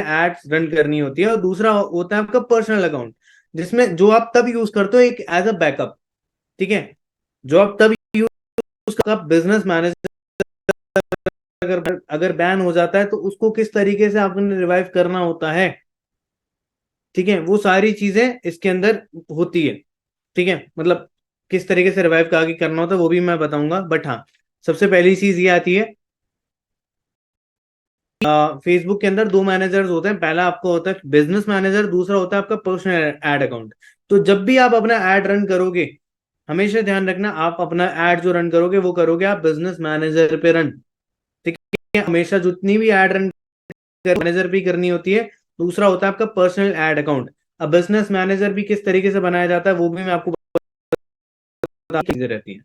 Ads run करनी होती है, और दूसरा होता है आपका पर्सनल अकाउंट, जिसमें जो आप तब यूज करते हो एक एज अ बैकअप। ठीक है, जो आप तब यूज कर, बिजनेस मैनेजर अगर अगर बैन हो जाता है तो उसको किस तरीके से आपने रिवाइव करना होता है। ठीक है, वो सारी चीजें इसके अंदर होती है। ठीक है, मतलब किस तरीके से रिवाइव का आगे करना होता है वो भी मैं बताऊंगा, बट हाँ, सबसे पहली चीज ये आती है, फेसबुक के अंदर दो मैनेजर्स होते हैं। पहला आपका होता है बिजनेस मैनेजर, दूसरा होता है आपका पर्सनल एड अकाउंट। तो जब भी आप अपना एड रन करोगे, हमेशा ध्यान रखना, आप अपना एड जो रन करोगे वो करोगे आप बिजनेस मैनेजर पे रन। ठीक है, हमेशा जितनी भी एड रन मैनेजर भी करनी होती है। दूसरा होता है आपका पर्सनल एड अकाउंट। अब बिजनेस मैनेजर भी किस तरीके से बनाया जाता है वो भी मैं आपको बता, चीजें रहती हैं।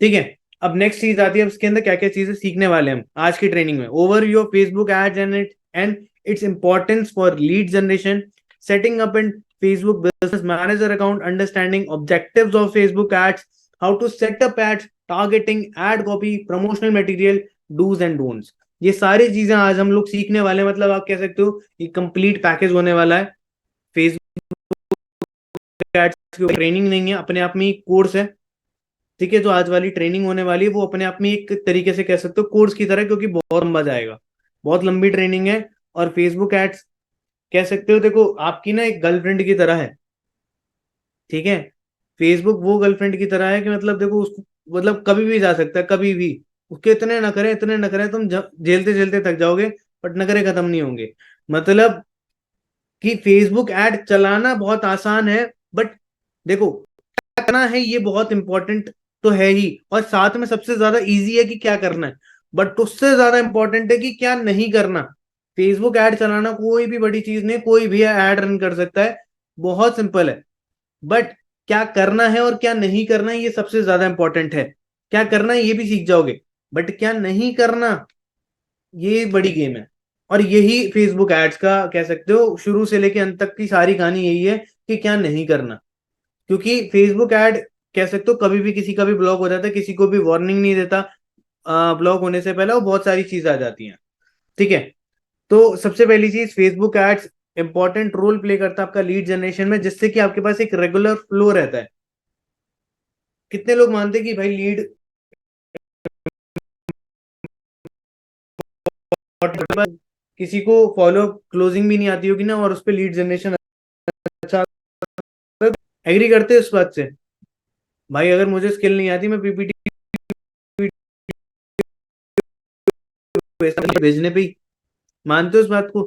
ठीक है, अब नेक्स्ट चीज आती है, अब इसके अंदर क्या क्या चीजें सीखने वाले हैं हम आज की ट्रेनिंग में। Over your Facebook ads and its importance for lead generation, setting up and Facebook business manager account, understanding objectives of Facebook ads, how to set up ads, targeting, ad copy, promotional material, dos and don'ts. ये सारी चीजें आज हम लोग सीखने वाले हैं। मतलब आप कह सकते हो ये कंप्लीट पैकेज होने वाला है। फेसबुक एड्स की ट्रेनिंग नहीं है, अपने आप में एक कोर्स है। ठीक है, जो आज वाली ट्रेनिंग होने वाली है वो अपने आप में एक तरीके से कह सकते हो कोर्स की तरह, क्योंकि बहुत लंबा जाएगा, बहुत लंबी ट्रेनिंग है। और फेसबुक एड्स कह सकते हो, देखो आपकी ना एक गर्लफ्रेंड की तरह है। ठीक है, फेसबुक वो गर्लफ्रेंड की तरह है कि मतलब देखो उसको, मतलब कभी भी जा सकता है, कभी भी। उसके इतने न करें, तुम झेलते झेलते थक जाओगे, बट नखरे खत्म नहीं होंगे। मतलब कि फेसबुक एड चलाना बहुत आसान है, बट देखो क्या करना है ये बहुत इंपॉर्टेंट तो है ही, और साथ में सबसे ज्यादा इजी है कि क्या करना है, बट उससे ज्यादा इंपॉर्टेंट है कि क्या नहीं करना। फेसबुक ऐड चलाना कोई भी बड़ी चीज नहीं, कोई भी ऐड रन कर सकता है, बहुत सिंपल है। बट क्या करना है और क्या नहीं करना है ये सबसे ज्यादा इंपॉर्टेंट है। क्या करना है ये भी सीख जाओगे, बट क्या नहीं करना ये बड़ी गेम है। और यही फेसबुक एड्स का कह सकते हो शुरू से लेके अंत तक की सारी कहानी यही है कि क्या नहीं करना। क्योंकि फेसबुक ऐड कह सकते हो कभी भी किसी का भी ब्लॉक हो जाता है, किसी को भी वार्निंग नहीं देता, ब्लॉक होने से पहले वो बहुत सारी चीजें आ जाती हैं। ठीक है, तो सबसे पहली चीज, Facebook ads important role play करता है आपका लीड जनरेशन में, जिससे कि आपके पास एक रेगुलर फ्लो रहता है। कितने लोग मानते हैं कि भाई लीड किसी को फॉलो क्लोजिंग भी नहीं आती होगी ना, और उस पर लीड जनरेशन अच्छा, एग्री करते हैं इस बात से? भाई अगर मुझे स्किल नहीं आती, मैं पीपीटी भेजने पे ही, मानते हो इस बात को?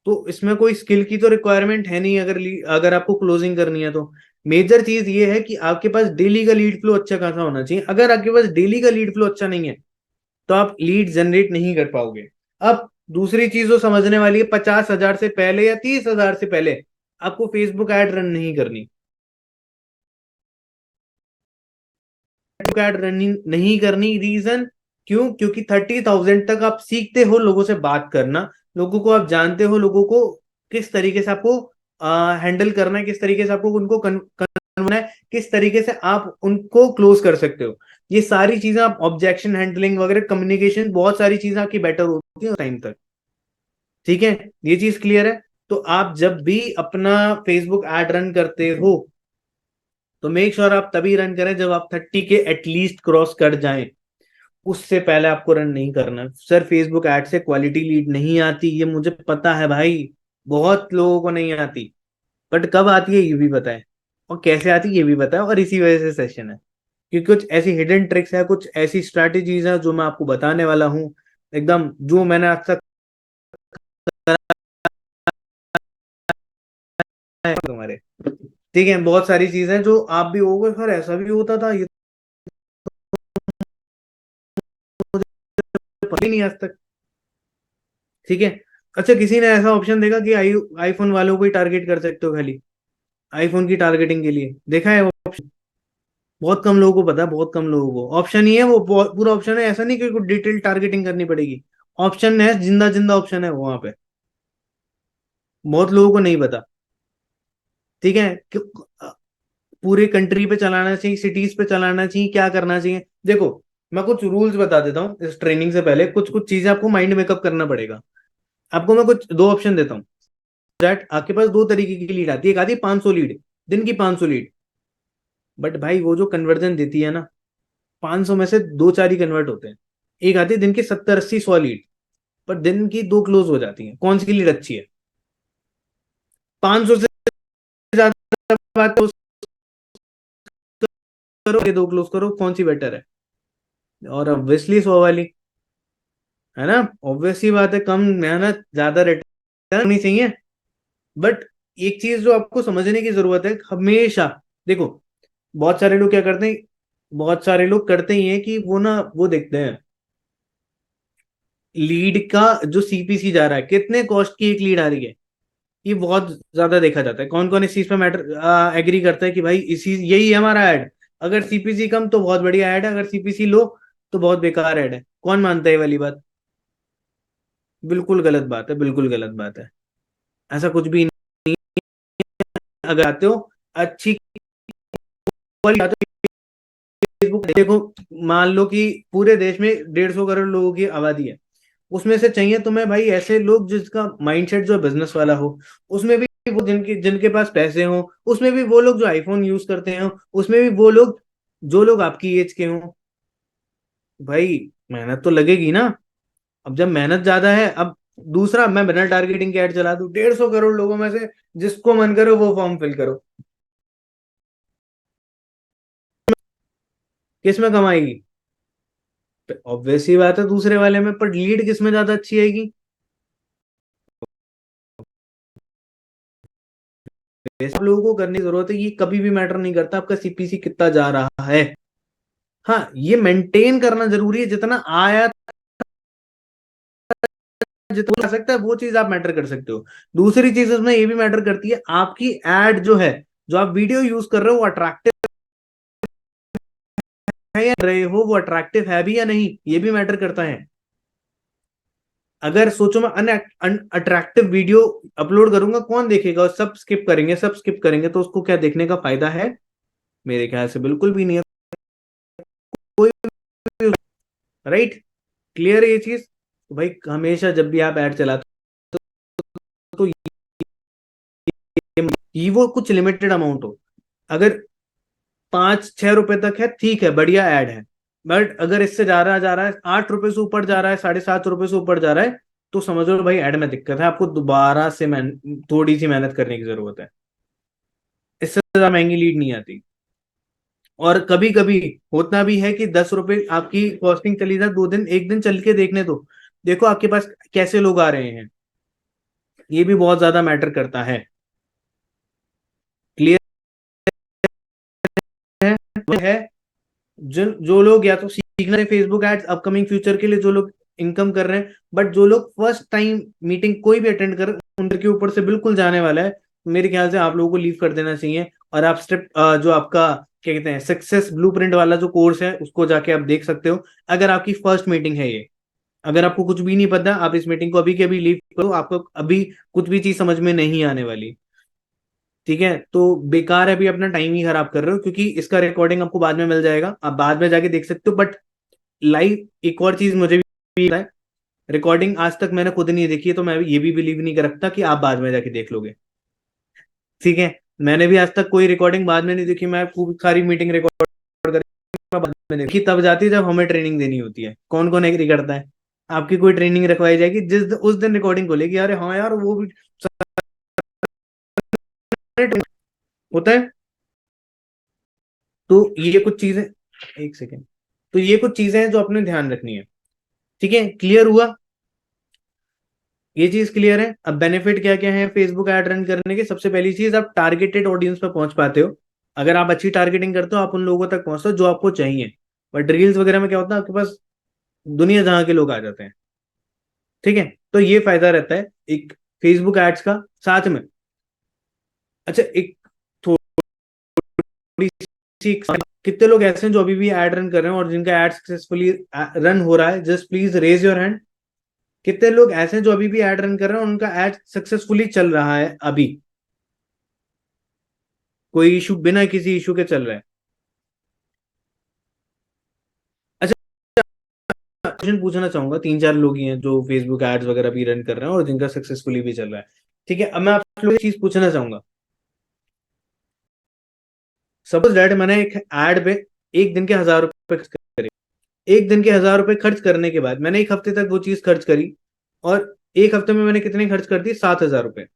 तो इसमें कोई स्किल की तो रिक्वायरमेंट है नहीं, अगर आपको क्लोजिंग करनी है तो। मेजर चीज ये है कि आपके पास डेली का लीड फ्लो अच्छा खासा होना चाहिए। अगर आपके पास डेली का लीड फ्लो अच्छा नहीं है तो आप लीड जनरेट नहीं कर पाओगे। अब दूसरी चीज जो समझने वाली है, 50,000 से पहले या 30,000 से पहले आपको फेसबुक ऐड रन नहीं करनी। फेसबुक ऐड रनिंग नहीं करनी, रीजन क्यों? क्योंकि 30,000 तक आप सीखते हो लोगों से बात करना, लोगों को आप जानते हो, लोगों को किस तरीके से आपको हैंडल करना है, किस तरीके से आपको उनको करना है, किस तरीके से आप उनको क्लोज कर सकते हो। ये सारी चीजें आप ऑब्जेक्शन हैंडलिंग वगैरह, कम्युनिकेशन, बहुत सारी चीजें आपकी बेटर होती है टाइम तक। ठीक है, ये चीज क्लियर है? तो आप जब भी अपना फेसबुक ऐड रन करते हो तो मेक श्योर आप तभी रन करें जब आप 30 के एटलीस्ट क्रॉस कर जाएं। उससे पहले आपको रन नहीं करना। सर फेसबुक ऐड से क्वालिटी लीड नहीं आती, ये मुझे पता है भाई, बहुत लोगों को नहीं आती, बट कब आती है ये भी पता है, और कैसे आती है ये भी पता है, और इसी वजह से सेशन है। क्योंकि कुछ ऐसी हिडन ट्रिक्स है, कुछ ऐसी स्ट्रैटेजीज है जो मैं आपको बताने वाला हूँ, एकदम जो मैंने आज तक करा है तुम्हारे। ठीक है, बहुत सारी चीजें जो आप भी होगे, सर ऐसा भी होता था, ये तो पता ही नहीं आज तक। ठीक है, अच्छा किसी ने ऐसा ऑप्शन देखा कि आईफोन वालों को ही टारगेट कर सकते हो खाली, आईफोन की टारगेटिंग के लिए देखा है वो ऑप्शन? बहुत कम लोगों को पता है, बहुत कम लोगों को। ऑप्शन ही है वो, पूरा ऑप्शन है, ऐसा नहीं कि कोई डिटेल टारगेटिंग करनी पड़ेगी। ऑप्शन है, जिंदा जिंदा ऑप्शन है वहां पे, बहुत लोगों को नहीं पता। ठीक है, पूरे कंट्री पे चलाना चाहिए, सिटीज पे चलाना चाहिए, क्या करना चाहिए? देखो मैं कुछ रूल्स बता देता हूँ इस ट्रेनिंग से पहले, कुछ कुछ चीजें आपको माइंड मेकअप करना पड़ेगा। आपको मैं कुछ दो ऑप्शन देता हूँ। दैट आपके पास दो तरीके की लीड आती है, एक आती है 500 लीड, दिन की 500 लीड। बट भाई वो जो कन्वर्जन देती है ना, 500 में से दो चार ही कन्वर्ट होते हैं। एक आती है दिन की 70 80 100 लीड, पर दिन की दो क्लोज हो जाती है। कौन सी लीड अच्छी है? 500 से ज्यादा बात करो, ये दो क्लोज करो, कौन सी बेटर है? और ऑब्वियसली 100 वाली, है ना? ऑब्वियसली बात है, कम मेहनत ज्यादा रिटर्न होनी चाहिए। बट एक चीज जो आपको समझने की जरूरत है हमेशा, देखो, बहुत सारे लोग क्या करते हैं, बहुत सारे लोग करते ही हैं कि वो ना वो देखते हैं लीड का जो सीपीसी जा रहा है, कितने कॉस्ट की एक लीड आ रही है। ये बहुत ज्यादा देखा जाता है। कौन कौन इस चीज पे मैटर एग्री करता है कि भाई इसी यही है हमारा ऐड, अगर सीपीसी कम तो बहुत बढ़िया ऐड है, अगर सीपीसी लो तो बहुत बेकार ऐड है। कौन मानता है ये वाली बात? बिल्कुल गलत बात है, बिल्कुल गलत बात है। ऐसा कुछ भी नहीं। अगर आते हो अच्छी क्वालिटी, फेसबुक देखो, मान लो कि पूरे देश में 150 करोड़ लोगों की आबादी है, उसमें से चाहिए तुम्हें भाई ऐसे लोग जिसका माइंडसेट जो बिजनेस वाला हो, उसमें भी वो जिनके जिनके पास पैसे हो, उसमें भी वो लोग जो आईफोन यूज करते हो, उसमें भी वो लोग जो लोग आपकी एज के हों। भाई मेहनत तो लगेगी ना। अब जब मेहनत ज्यादा है, अब दूसरा, मैं बिना टारगेटिंग के ऐड चला दूं 150 करोड़ लोगों में से जिसको मन करो वो फॉर्म फिल करो, किस में कमाएगी? ऑब्वियस ही बात है दूसरे वाले में। पर लीड किस में ज्यादा अच्छी आएगी? आप लोगों को करने की जरूरत है, ये कभी भी मैटर नहीं करता आपका सीपीसी कितना जा रहा है। हाँ, ये मेंटेन करना जरूरी है, जितना आया जितना आ सकता है वो चीज आप मैटर कर सकते हो। दूसरी चीज उसमें ये भी मैटर करती है, आपकी एड जो है, जो आप वीडियो यूज कर रहे हो वो अट्रैक्टिव है या रहे हो, वो अट्रैक्टिव है भी या नहीं, ये भी मैटर करता है। अगर सोचो मैं अट्रैक्टिव वीडियो अपलोड करूंगा, कौन देखेगा? सब स्किप करेंगे, सब स्किप करेंगे, तो उसको क्या देखने का फायदा है? मेरे ख्याल से बिल्कुल भी नहीं है कोई भी। राइट? क्लियर है ये चीज? तो भाई हमेशा जब भी आप ऐड चलाते हो तो ये वो कुछ लिमिटेड अमाउंट हो। अगर 5 6 रुपए तक है, ठीक है, बढ़िया ऐड है। बट अगर इससे जा रहा है 8 रुपए से ऊपर जा रहा है, 7.5 रुपए से ऊपर जा रहा है, तो समझ लो भाई ऐड में दिक्कत है, आपको दोबारा से थोड़ी सी मेहनत करने की जरूरत है। इससे ज्यादा महंगी लीड नहीं आती। और कभी कभी होता भी है कि 10 रुपए आपकी कॉस्टिंग चली जाए, 2 दिन 1 दिन चल के देखने दो, देखो आपके पास कैसे लोग आ रहे हैं, ये भी बहुत ज्यादा मैटर करता है। क्लियर है? वो है जो लोग या तो सीख रहे हैं फेसबुक एड्स अपकमिंग फ्यूचर के लिए, जो लोग इनकम कर रहे हैं, बट जो लोग फर्स्ट टाइम मीटिंग कोई भी अटेंड कर, उनके ऊपर से बिल्कुल जाने वाला है। मेरे ख्याल से आप लोगों को लीव कर देना चाहिए, और आप स्टेप जो आपका क्या कहते हैं सक्सेस ब्लूप्रिंट वाला जो कोर्स है उसको जाके आप देख सकते हो, अगर आपकी फर्स्ट मीटिंग है ये। अगर आपको कुछ भी नहीं पता, आप इस मीटिंग को अभी के अभी लीव करो, आपको अभी कुछ भी चीज समझ में नहीं आने वाली। ठीक है? तो बेकार है, अभी अपना टाइम ही खराब कर रहे हो, क्योंकि इसका रिकॉर्डिंग आपको बाद में मिल जाएगा, आप बाद में जाके देख सकते हो। बट लाइव एक और चीज मुझे भी पता है, रिकॉर्डिंग आज तक मैंने खुद नहीं देखी है, तो मैं ये भी बिलीव नहीं कर रखता कि आप बाद में जाके देख लोगे। ठीक है? मैंने भी आज तक कोई रिकॉर्डिंग बाद में नहीं देखी, मैं खूब सारी मीटिंग रिकॉर्ड करके बाद में देखी, तब जाती है जब हमें ट्रेनिंग देनी होती है। कौन कौन एग्री करता है? आपकी कोई ट्रेनिंग रखवाई जाएगी उस दिन रिकॉर्डिंग को लेगी, अरे हाँ यार वो भी होता है। तो ये कुछ चीजें, एक सेकेंड, तो ये कुछ चीजें हैं जो अपने ध्यान रखनी है। ठीक है? क्लियर हुआ? ये चीज क्लियर है? अब बेनिफिट क्या क्या है फेसबुक ऐड रन करने के? सबसे पहली चीज, आप टारगेटेड ऑडियंस पर पहुंच पाते हो। अगर आप अच्छी टारगेटिंग करते हो, आप उन लोगों तक पहुंचते हो जो आपको चाहिए। बट रील्स वगैरह में क्या होता है, आपके पास दुनिया जहां के लोग आ जाते हैं। ठीक है? तो ये फायदा रहता है एक फेसबुक एड्स का। साथ में, अच्छा, एक थोड़ी सी, कितने लोग ऐसे हैं जो अभी भी एड रन कर रहे हैं और जिनका एड सक्सेसफुली रन हो रहा है? Just please raise your hand. कितने लोग ऐसे हैं जो अभी भी एड रन कर रहे हैं और उनका एड सक्सेसफुली चल रहा है अभी, कोई इशू, बिना किसी इशू के चल रहा है? अच्छा, क्वेश्चन पूछना चाहूंगा, 3-4 लोग ही हैं जो फेसबुक एड्स वगैरह भी रन कर रहे हैं और जिनका सक्सेसफुली भी चल रहा है। ठीक है, अब मैं आप लोग एक चीज पूछना चाहूंगा। सपोज डैट मैंने एक एड पे एक दिन के 1,000 रुपए खर्च करे। एक दिन के 1,000 रुपए खर्च करने के बाद मैंने एक हफ्ते तक वो चीज खर्च करी, और एक हफ्ते में मैंने कितने खर्च कर दी? 7,000 रुपए।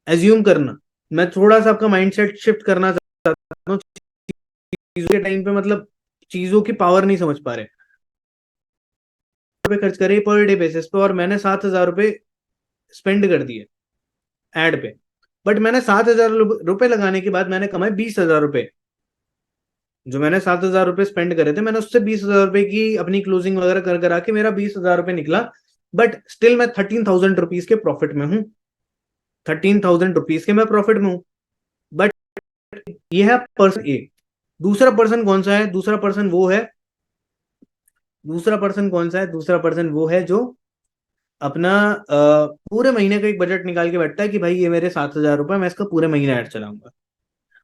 एज्यूम करना, मैं थोड़ा सा आपका माइंडसेट शिफ्ट करना चाहता हूँ चीजों के टाइम पे, मतलब चीजों की पावर नहीं समझ पा रहे। रुपए खर्च करे पर डे बेसिस पे, और मैंने 7,000 रुपए स्पेंड कर दिए एड पे। बट मैंने 7,000 रुपए लगाने के बाद मैंने कमाए 20,000 रुपए। जो मैंने 7,000 रुपए स्पेंड करे थे, मैंने उससे 20,000 रुपए की अपनी क्लोजिंग वगैरह कर करा के मेरा 20,000 रुपए निकला। बट स्टिल मैं 13,000 रुपीज के प्रॉफिट में हूँ। 13,000 रुपीज के मैं प्रॉफिट में हूँ। बट ये है पर्सन ए। दूसरा पर्सन कौन सा है? दूसरा पर्सन कौन सा है? दूसरा पर्सन वो है जो अपना पूरे महीने का एक बजट निकाल के बैठता है कि भाई ये मेरे 7,000 रुपए, मैं इसका पूरे महीने ऐड चलाऊंगा।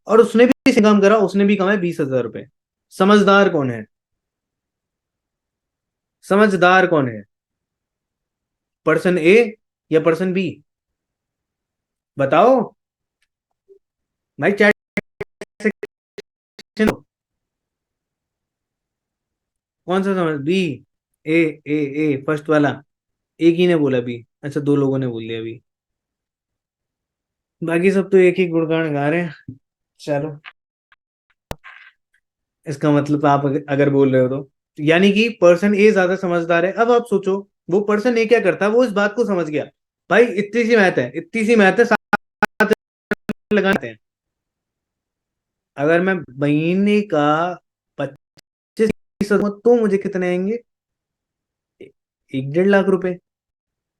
और उसने भी इसे काम करा, उसने भी कमाए 20,000 रुपए। समझदार कौन है? समझदार कौन है? पर्सन ए या पर्सन बी? बताओ भाई, चैट सेक्शन। कौन सा समझ? बी? ए? ए फर्स्ट वाला? एक ही ने बोला बी? अच्छा, दो लोगों ने बोल दिया बी। बाकी सब तो एक ही गुणगान गा रहे हैं। चलो, इसका मतलब आप अगर बोल रहे हो तो यानी कि पर्सन ए ज्यादा समझदार है। अब आप सोचो, वो पर्सन ए क्या करता है? वो इस बात को समझ गया, भाई इतनी सी मैथ है, इतनी सी मैथ है, 7 लगाते हैं। अगर मैं महीने का 25 तो मुझे कितने आएंगे? 1-1.5 लाख रुपए।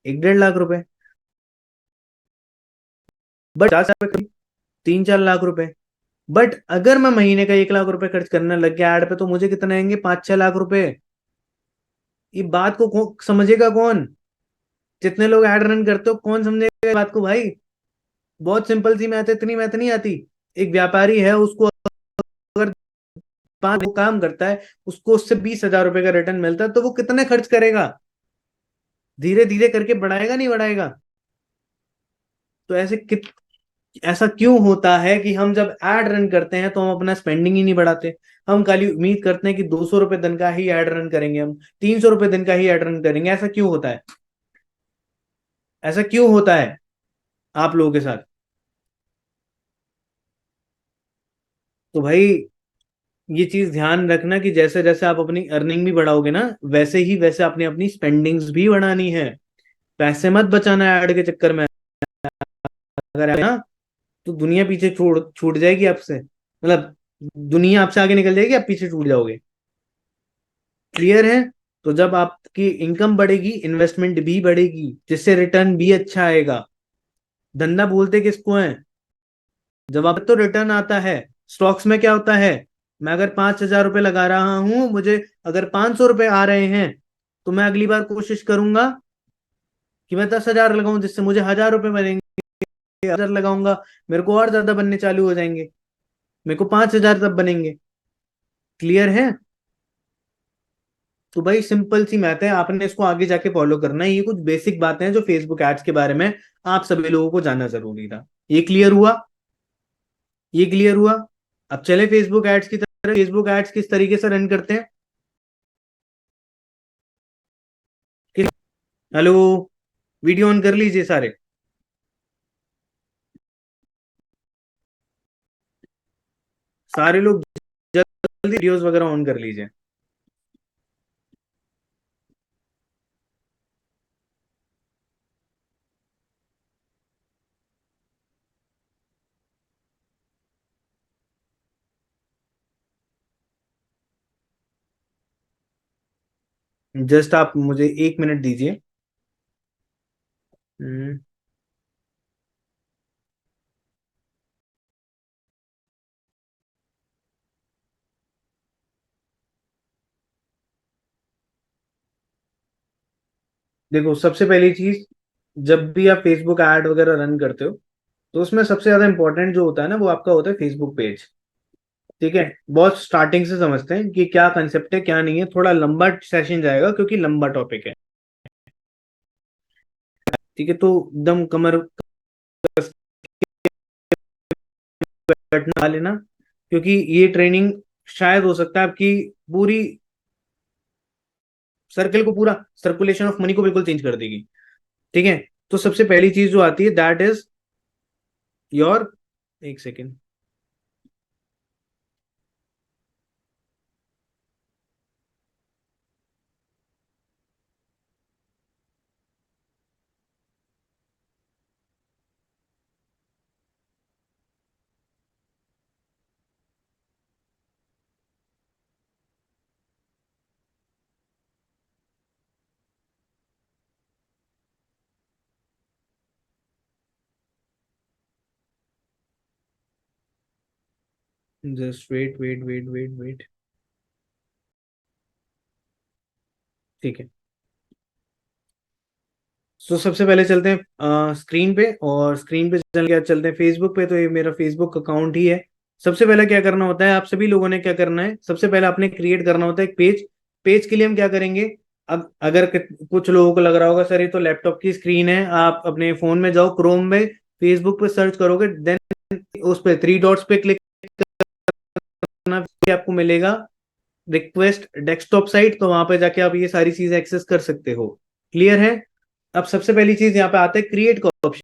1-1.5 लाख रुपए। बट 50 रुपए, 3-4 लाख रुपए। बट अगर मैं महीने का 1 लाख रुपए खर्च करने लग गया ऐड पे, तो मुझे कितने आएंगे? 5-6 लाख रुपए। ये बात को समझेगा कौन? जितने लोग ऐड रन करते हो, कौन समझेगा इस बात को भाई? बहुत सिंपल सी मैथ है, इतनी मैथ नहीं आती। एक व्यापारी है, उसको अगर 5 वो काम करता है, उसको उससे 20,000 रुपए का रिटर्न मिलता है, तो वो कितने खर्च करेगा? धीरे धीरे करके बढ़ाएगा, नहीं बढ़ाएगा? तो ऐसा क्यों होता है कि हम जब एड रन करते हैं तो हम अपना स्पेंडिंग ही नहीं बढ़ाते? हम खाली उम्मीद करते हैं कि 200 रुपए दिन का ही एड रन करेंगे, हम 300 रुपए दिन का ही एड रन करेंगे। ऐसा क्यों होता है? ऐसा क्यों होता है आप लोगों के साथ? तो भाई, ये चीज ध्यान रखना कि जैसे जैसे आप अपनी अर्निंग भी बढ़ाओगे ना, वैसे ही वैसे आपने अपनी स्पेंडिंग्स भी बढ़ानी है। पैसे मत बचाना ऐड के चक्कर में। अगर है ना, तो दुनिया पीछे छूट छूट जाएगी आपसे, मतलब दुनिया आपसे आगे निकल जाएगी, आप पीछे छूट जाओगे। क्लियर है? तो जब आपकी इनकम बढ़ेगी, इन्वेस्टमेंट भी बढ़ेगी, जिससे रिटर्न भी अच्छा आएगा। धंधा बोलते किसको है? जब आप तो रिटर्न आता है। स्टॉक्स में क्या होता है? मैं अगर 5,000 रुपए लगा रहा हूं, मुझे अगर 500 रुपए आ रहे हैं, तो मैं अगली बार कोशिश करूंगा कि मैं 10,000 लगाऊं, जिससे मुझे 1,000 रुपए बनेंगे। 1,000 लगाऊंगा, मेरे को और ज्यादा बनने चालू हो जाएंगे, मेरे को 5,000 तब बनेंगे। क्लियर है? तो भाई सिंपल सी मैथ है, आपने इसको आगे जाके फॉलो करना है। ये कुछ बेसिक बातें हैं जो फेसबुक एड्स के बारे में आप सभी लोगों को जानना जरूरी था। ये क्लियर हुआ? ये क्लियर हुआ? अब चले फेसबुक एड्स की तरह। फेसबुक एड्स किस तरीके से रन करते हैं? हेलो, वीडियो ऑन कर लीजिए सारे। सारे लोग जल्दी वीडियोस वगैरह ऑन कर लीजिए। जस्ट आप मुझे 1 मिनट दीजिए। हम्म, देखो, सबसे पहली चीज, जब भी आप फेसबुक ऐड वगैरह रन करते हो, तो उसमें सबसे ज्यादा इंपॉर्टेंट जो होता है ना, वो आपका होता है फेसबुक पेज। ठीक है, बहुत स्टार्टिंग से समझते हैं कि क्या कंसेप्ट है क्या नहीं है, थोड़ा लंबा सेशन जाएगा क्योंकि लंबा टॉपिक है। ठीक है, तो एकदम कमर कस के बैठना लेना, क्योंकि ये ट्रेनिंग शायद हो सकता है आपकी पूरी सर्कल को, पूरा सर्कुलेशन ऑफ मनी को बिल्कुल चेंज कर देगी। ठीक है, तो सबसे पहली चीज जो आती है दैट इज योर, एक second, just wait wait wait wait wait. ठीक है, तो सबसे पहले चलते हैं स्क्रीन पे, और स्क्रीन पे चल के चलते हैं फेसबुक पे। तो ये मेरा फेसबुक अकाउंट ही है। सबसे पहले क्या करना होता है, आप सभी लोगों ने क्या करना है, सबसे पहले आपने क्रिएट करना होता है एक पेज। पेज के लिए हम क्या करेंगे, अब अगर कुछ लोगों को लग रहा होगा सर ये तो लैपटॉप की स्क्रीन है, आप अपने फोन में जाओ, क्रोम में फेसबुक पे सर्च करोगे, देन उस पे थ्री डॉट्स पे क्लिक करना, फिर आपको मिलेगा रिक्वेस्ट डेस्कटॉप साइट, तो वहां पे जाके आप ये सारी चीजें एक्सेस कर सकते हो। क्लियर है? अब सबसे पहली चीज यहाँ पे आता है क्रिएट का ऑप्शन।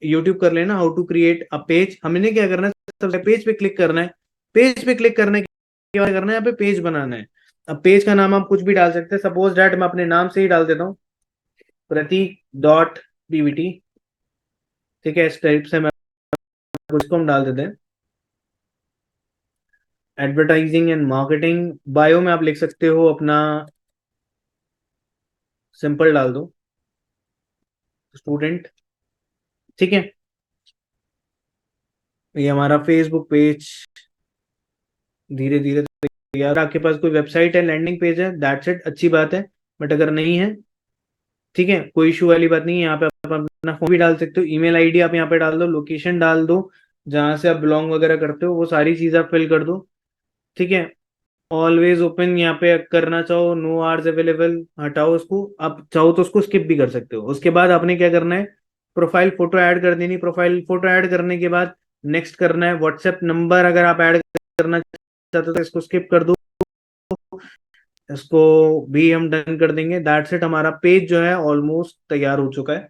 यूट्यूब कर लेना how to create a page. हमने क्या करना है, सबसे पेज पे क्लिक करना है। पेज पे क्लिक करने के बाद करना है, यहाँ पे पेज बनाना है। अब पेज का नाम आप कुछ भी डाल सकते हैं, सपोज डैट मैं अपने नाम से ही डाल देता हूँ, प्रतीक डॉट पीवीटी। ठीक है, इस टाइप से मैं उसको हम डाल देते हैं। एडवर्टाइजिंग एंड मार्केटिंग, बायो में आप लिख सकते हो अपना, सिंपल डाल दो, स्टूडेंट। ठीक है, ये हमारा फेसबुक पेज धीरे धीरे तैयार। आपके पास कोई वेबसाइट है, लैंडिंग पेज है, दैट्स इट, अच्छी बात है। बट अगर नहीं है, ठीक है, कोई इशू वाली बात नहीं है। यहाँ पे आप अपना फोन भी डाल सकते हो, ईमेल आईडी आप यहाँ पे डाल दो, लोकेशन डाल दो, जहाँ से आप बिलोंग वगैरह करते हो वो सारी चीज़ आप फिल कर दो। ठीक है, ऑलवेज ओपन यहाँ पे करना चाहो, नो आवर्स अवेलेबल हटाओ उसको, आप चाहो तो उसको स्किप भी कर सकते हो। उसके बाद आपने क्या करना है, प्रोफाइल फोटो ऐड कर देनी। प्रोफाइल फोटो ऐड करने के बाद नेक्स्ट करना है। व्हाट्सएप नंबर अगर आप ऐड करना चाहते हो तो इसको स्किप कर दो, इसको भी हम डन कर देंगे। दैट्स इट, हमारा पेज जो है ऑलमोस्ट तैयार हो चुका है।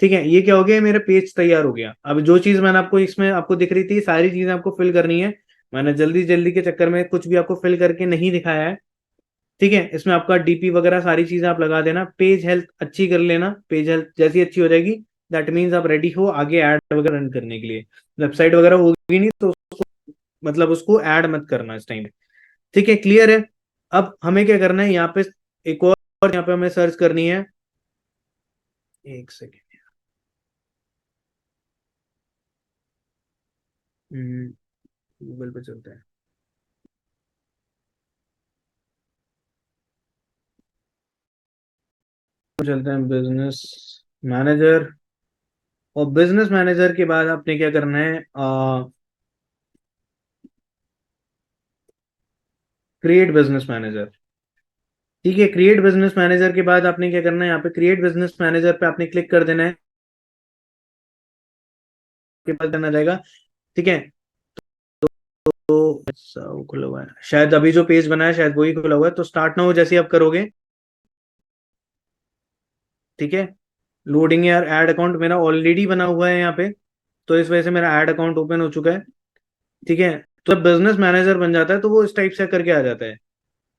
ठीक है, ये क्या हो गया, मेरा पेज तैयार हो गया। अब जो चीज मैंने आपको इसमें आपको दिख रही थी, सारी चीजें आपको फिल करनी है। मैंने जल्दी जल्दी के चक्कर में कुछ भी आपको फिल करके नहीं दिखाया है। ठीक है, इसमें आपका डीपी वगैरह सारी चीजें आप लगा देना। पेज हेल्थ अच्छी कर लेना, पेज हेल्थ जैसी अच्छी हो जाएगी दैट मीन्स आप रेडी हो आगे ऐड वगैरह रन करने के लिए। वेबसाइट वगैरह होगी नहीं तो मतलब उसको ऐड मत करना इस टाइम। ठीक है, क्लियर है? अब हमें क्या करना है, यहाँ पे एक और यहाँ पे हमें सर्च करनी है, एक सेकेंड, गूगल पे चलते हैं, तो चलते हैं बिजनेस मैनेजर। और बिजनेस मैनेजर के बाद आपने क्या करना है, क्रिएट बिजनेस मैनेजर। ठीक है, क्रिएट बिजनेस मैनेजर के बाद आपने क्या करना है, यहाँ पे क्रिएट बिजनेस मैनेजर पे आपने क्लिक कर देना है, के पास करना रहेगा। ठीक है, तो वो खुला हुआ है शायद, अभी जो पेज बना है शायद वही खुला हुआ है, तो स्टार्ट नाउ जैसे आप करोगे। ठीक है, लोडिंग यार, ऐड अकाउंट मेरा ऑलरेडी बना हुआ है यहाँ पे, तो इस वजह से मेरा ऐड अकाउंट ओपन हो चुका है। ठीक है, तो जब बिजनेस मैनेजर बन जाता है तो वो इस टाइप से करके आ जाता है।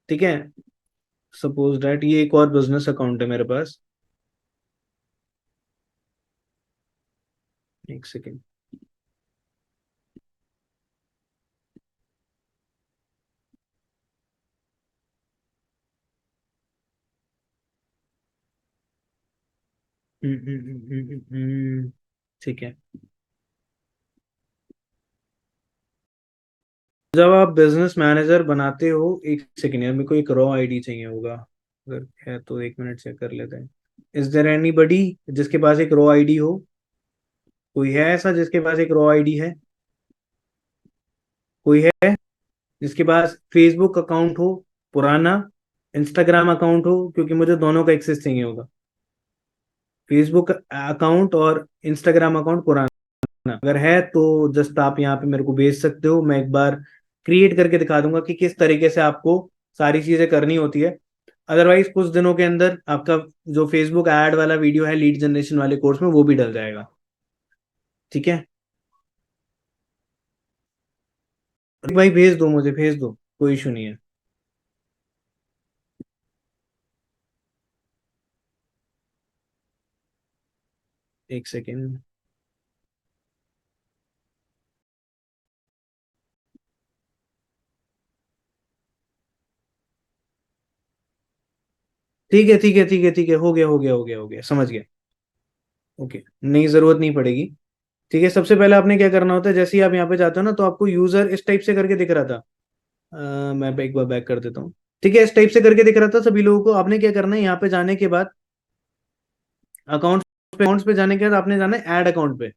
ठीक है, सपोज दैट ये एक और बिजनेस अकाउंट है मेरे पास, एक सेकेंड। ठीक है, जब आप बिजनेस मैनेजर बनाते हो, एक सेकेंड यार, मेरे को एक रॉ आईडी चाहिए होगा, अगर है तो एक मिनट चेक कर लेते हैं। इज देयर एनीबडी जिसके पास एक रॉ आईडी हो? कोई है ऐसा जिसके पास एक रॉ आईडी है? कोई है जिसके पास फेसबुक अकाउंट हो पुराना, इंस्टाग्राम अकाउंट हो, क्योंकि मुझे दोनों का एक्सेस चाहिए होगा, फेसबुक अकाउंट और इंस्टाग्राम अकाउंट पुराना। अगर है तो जस्ट आप यहाँ पे मेरे को भेज सकते हो, मैं एक बार क्रिएट करके दिखा दूंगा कि किस तरीके से आपको सारी चीजें करनी होती है। अदरवाइज कुछ दिनों के अंदर आपका जो फेसबुक ऐड वाला वीडियो है लीड जनरेशन वाले कोर्स में, वो भी डल जाएगा। ठीक है, अरे भाई भेज दो, मुझे भेज दो, कोई इशू नहीं है। एक सेकेंड। ठीक है ठीक है ठीक है ठीक है, हो गया हो गया हो गया हो गया, समझ गया। ओके, नहीं जरूरत नहीं पड़ेगी। ठीक है, सबसे पहले आपने क्या करना होता है, जैसे ही आप यहाँ पे जाते हो ना, तो आपको यूजर इस टाइप से करके दिख रहा था। मैं एक बार बैक कर देता हूँ। ठीक है, इस टाइप से करके दिख रहा था सभी लोगों को। आपने क्या करना है, यहाँ पे जाने के बाद अकाउंट्स पे जाने के बाद आपने जाना है ऐड अकाउंट पे।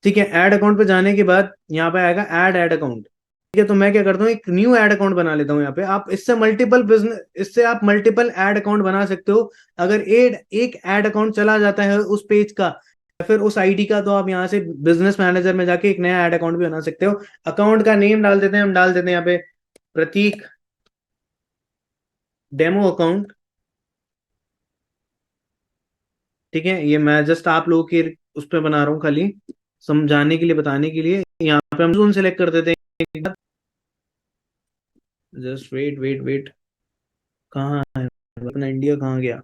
ठीक है, ऐड अकाउंट पे जाने के बाद यहाँ पे आएगा ऐड ऐड अकाउंट। ठीक है, तो मैं क्या करता हूँ, एक न्यू ऐड अकाउंट बना लेता हूँ यहाँ पे। आप इससे मल्टीपल बिजनेस, इससे आप मल्टीपल ऐड अकाउंट बना सकते हो। अगर एक ऐड अकाउंट चला जाता है उस पेज का या फिर उस आईडी का, तो आप यहाँ से बिजनेस मैनेजर में जाके एक नया ऐड अकाउंट भी बना सकते हो। अकाउंट का नेम डाल देते हैं, हम डाल देते हैं यहाँ पे प्रतीक डेमो अकाउंट। ठीक है, ये मैं जस्ट आप लोगों के उस पर बना रहा हूँ, खाली समझाने के लिए, बताने के लिए। यहाँ पे हम जोन सेलेक्ट कर देते हैं। जस्ट वेट वेट वेट, कहाँ है अपना इंडिया, कहाँ गया?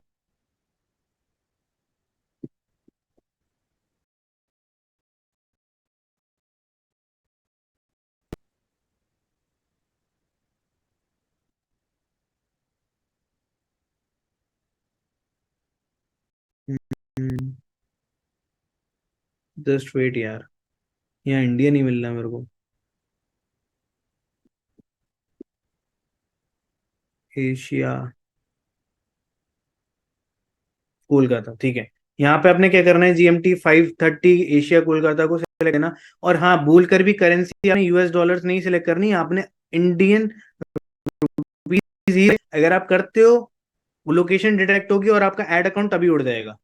जस्ट वेट यार, यहाँ इंडिया नहीं मिल रहा मेरे को। एशिया कोलकाता, ठीक है। यहाँ पे आपने क्या करना है, GMT 5:30 एशिया कोलकाता को सिलेक्ट करना। और हाँ, भूल कर भी करेंसी आपने यूएस डॉलर्स नहीं सिलेक्ट करनी, आपने इंडियन रुपीज ही अगर आप करते हो, वो लोकेशन डिटेक्ट होगी और आपका एड अकाउंट तभी उड़ जाएगा।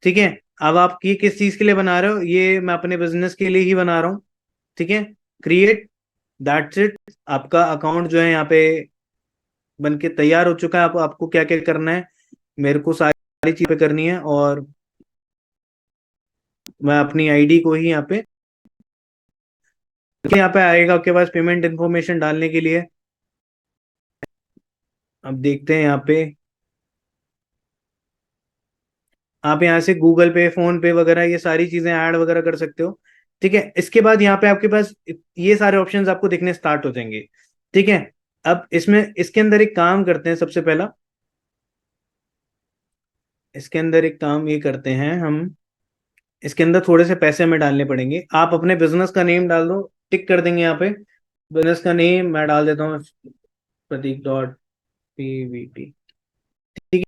ठीक है, अब आप ये किस चीज के लिए बना रहे हो, ये मैं अपने बिजनेस के लिए ही बना रहा हूँ। ठीक है, क्रिएट, दैट्स इट। आपका अकाउंट जो है यहाँ पे बन के तैयार हो चुका है। आपको क्या क्या करना है, मेरे को सारी चीजें करनी है। और मैं अपनी आईडी को ही यहाँ पे आएगा आपके पास पेमेंट इन्फॉर्मेशन डालने के लिए। अब देखते हैं यहाँ पे, आप यहाँ से गूगल पे, फोन पे वगैरह ये सारी चीजें ऐड वगैरह कर सकते हो। ठीक है, इसके बाद यहाँ पे आपके पास ये सारे ऑप्शंस आपको दिखने स्टार्ट हो जाएंगे। ठीक है, अब इसमें इसके अंदर एक काम करते हैं, सबसे पहला इसके अंदर एक काम ये करते हैं हम, इसके अंदर थोड़े से पैसे हमें डालने पड़ेंगे। आप अपने बिजनेस का नेम डाल दो, टिक कर देंगे यहाँ पे। बिजनेस का नेम मैं डाल देता हूँ, Pratik.pvt। ठीक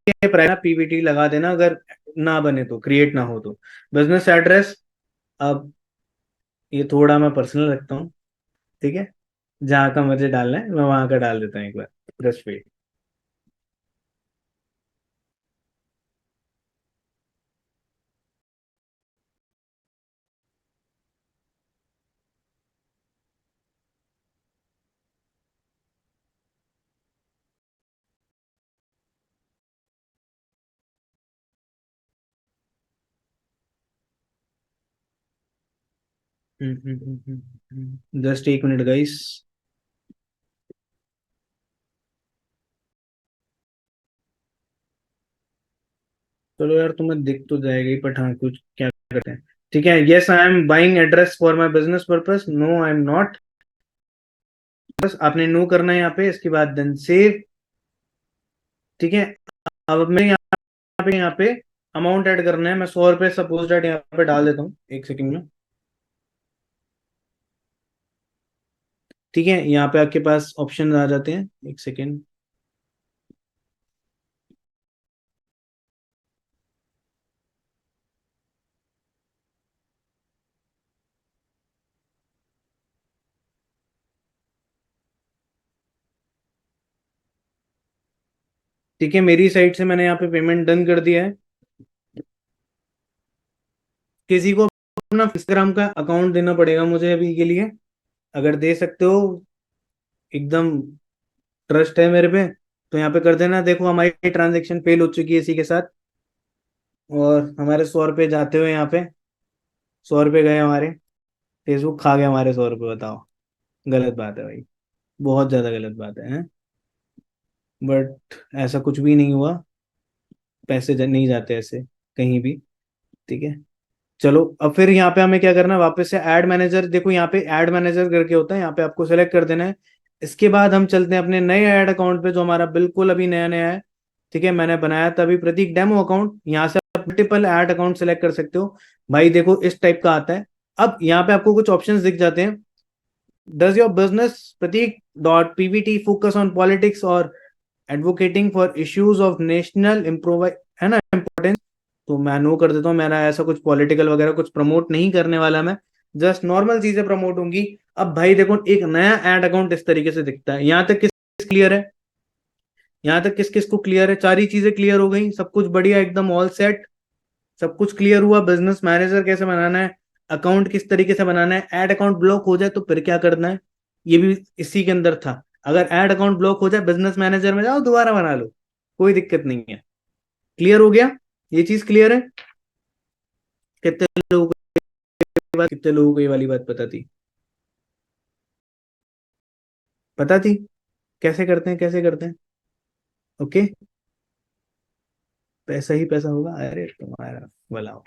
है, प्राइमरी पीवीटी लगा देना, अगर ना बने तो, क्रिएट ना हो तो। बिजनेस एड्रेस, अब ये थोड़ा मैं पर्सनल रखता हूँ। ठीक है, जहाँ का मुझे डालना है मैं वहां का डाल देता हूँ एक बार, प्रेस पे। जस्ट एक मिनट गाइस। चलो यार, तुम्हें दिख तो जाएगा ही, बट हाँ कुछ क्या करते हैं। ठीक है, yes I am buying address for my business purpose, no I am not. बस आपने नो करना है यहाँ पे, इसके बाद देन सेव। ठीक है, अब मैं यहाँ पे अमाउंट ऐड करना है, मैं 100 रुपये सपोज डेट यहाँ पे डाल देता हूँ एक सेकंड में। ठीक है, यहाँ पे आपके पास ऑप्शन आ जाते हैं, एक सेकंड। ठीक है, मेरी साइड से मैंने यहाँ पे पेमेंट डन कर दिया है। किसी को अपना इंस्टाग्राम का अकाउंट देना पड़ेगा मुझे अभी के लिए, अगर दे सकते हो, एकदम ट्रस्ट है मेरे पे, तो यहाँ पे कर देना। देखो हमारी ट्रांजेक्शन फेल हो चुकी है इसी के साथ, और हमारे 100 रुपये जाते हुए यहाँ पे, 100 रुपये गए हमारे, फेसबुक खा गया हमारे 100 रुपये, बताओ। गलत बात है भाई, बहुत ज्यादा गलत बात है। बट ऐसा कुछ भी नहीं हुआ, पैसे नहीं जाते ऐसे कहीं भी। ठीक है, चलो अब फिर यहाँ पे हमें क्या करना है, वापस से ऐड मैनेजर, देखो यहाँ पे ऐड मैनेजर करके होता है, यहाँ पे आपको सेलेक्ट कर देना है। इसके बाद हम चलते हैं अपने नए ऐड अकाउंट पे, जो हमारा बिल्कुल अभी नया नया है। ठीक है, मैंने बनाया था अभी प्रतीक डेमो अकाउंट, यहाँ से आप मल्टीपल ऐड अकाउंट सेलेक्ट कर सकते हो। भाई देखो इस टाइप का आता है। अब यहाँ पे आपको कुछ ऑप्शंस दिख जाते हैं। डज योर बिजनेस प्रतीक dot PVT focus on politics और advocating for issues of national improv, है ना, इम्पोर्टेंस। तो मैं नो कर देता हूँ, मेरा ऐसा कुछ पॉलिटिकल वगैरह कुछ प्रमोट नहीं करने वाला मैं, जस्ट नॉर्मल चीजें प्रमोट होंगी। अब भाई देखो एक नया एड अकाउंट इस तरीके से दिखता है। यहाँ तक किस क्लियर है? यहाँ तक किस किस को क्लियर है? सारी चीजें क्लियर हो गई, सब कुछ बढ़िया, एकदम ऑल सेट, सब कुछ क्लियर हुआ। बिजनेस मैनेजर कैसे बनाना है, अकाउंट किस तरीके से बनाना है, ऐड अकाउंट ब्लॉक हो जाए तो फिर क्या करना है, ये भी इसी के अंदर था। अगर ऐड अकाउंट ब्लॉक हो जाए, बिजनेस मैनेजर में जाओ, दोबारा बना लो, कोई दिक्कत नहीं है। क्लियर हो गया, ये चीज क्लियर है? कितने लोगों को कितने लोगों को ये वाली बात पता थी? पता थी कैसे करते हैं, कैसे करते हैं? ओके, पैसा ही पैसा होगा, अरे तुम्हारा भला हो।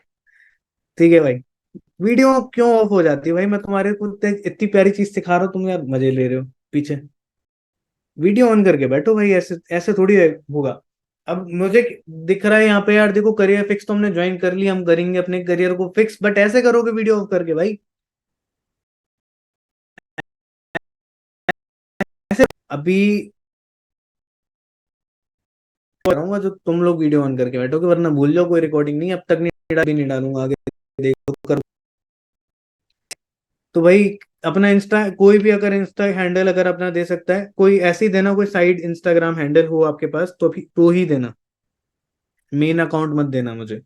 ठीक है भाई, वीडियो क्यों ऑफ हो जाती है भाई? मैं तुम्हारे को इतनी प्यारी चीज सिखा रहा हूँ, तुम यार मजे ले रहे हो पीछे। वीडियो ऑन करके बैठो भाई, ऐसे ऐसे थोड़ी होगा। अब मुझे दिख रहा है यहाँ पे यार, देखो करियर फिक्स तो हमने ज्वाइन कर लिया, हम करेंगे अपने करियर को फिक्स, बट ऐसे करोगे वीडियो ऑफ करके भाई? ऐसे अभी कराऊंगा जो तुम लोग वीडियो ऑन करके बैठोगे, वरना भूल जाओ, कोई रिकॉर्डिंग नहीं, अब तक नहीं डालूंगा आगे, देखो कर। तो भाई अपना इंस्टा, कोई भी अगर इंस्टा हैंडल अगर अपना दे सकता है, कोई ऐसे ही देना, कोई साइड इंस्टाग्राम हैंडल हो आपके पास तो ही देना, मेन अकाउंट मत देना मुझे।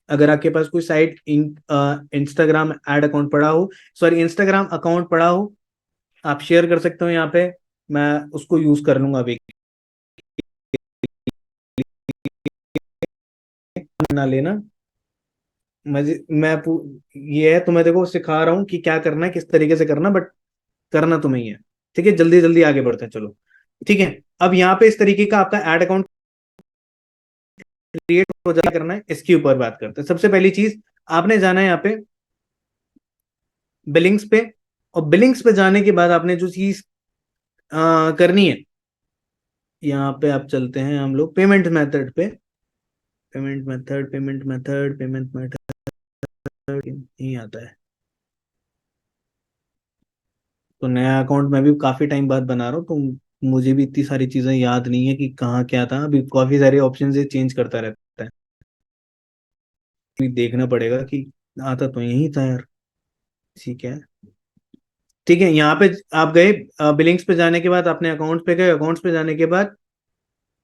अगर आपके पास कोई साइड इंस्टाग्राम एड अकाउंट पड़ा हो, सॉरी इंस्टाग्राम अकाउंट पड़ा हो, आप शेयर कर सकते हो यहाँ पे, मैं उसको यूज कर लूंगा अभी। ना लेना, ये है, तुम्हें देखो सिखा रहा हूँ कि क्या करना है, किस तरीके से करना, बट करना तुम्हें ही है। ठीक है, जल्दी जल्दी आगे बढ़ते हैं, चलो। ठीक है, अब यहाँ पे इस तरीके का आपका एड अकाउंट क्रिएट हो जाए, करना है इसके ऊपर बात करते हैं। सबसे पहली चीज, आपने जाना है यहाँ पे बिलिंग्स पे, और बिलिंग्स पे जाने के बाद आपने जो चीज करनी है, यहाँ पे आप चलते हैं हम लोग पेमेंट मेथड पे। पेमेंट मेथड नहीं आता है, तो नया अकाउंट मैं भी काफी टाइम बाद बना रहा हूँ, तो मुझे भी इतनी सारी चीजें याद नहीं है कि कहाँ क्या था, अभी काफी सारे ऑप्शन से चेंज करता रहता है, अभी देखना पड़ेगा कि आता तो यही था यार। ठीक है, ठीक है, यहाँ पे आप गए, बिलिंग्स पे जाने के बाद आपने अकाउंट्स पे गए, अकाउंट्स पे जाने के बाद,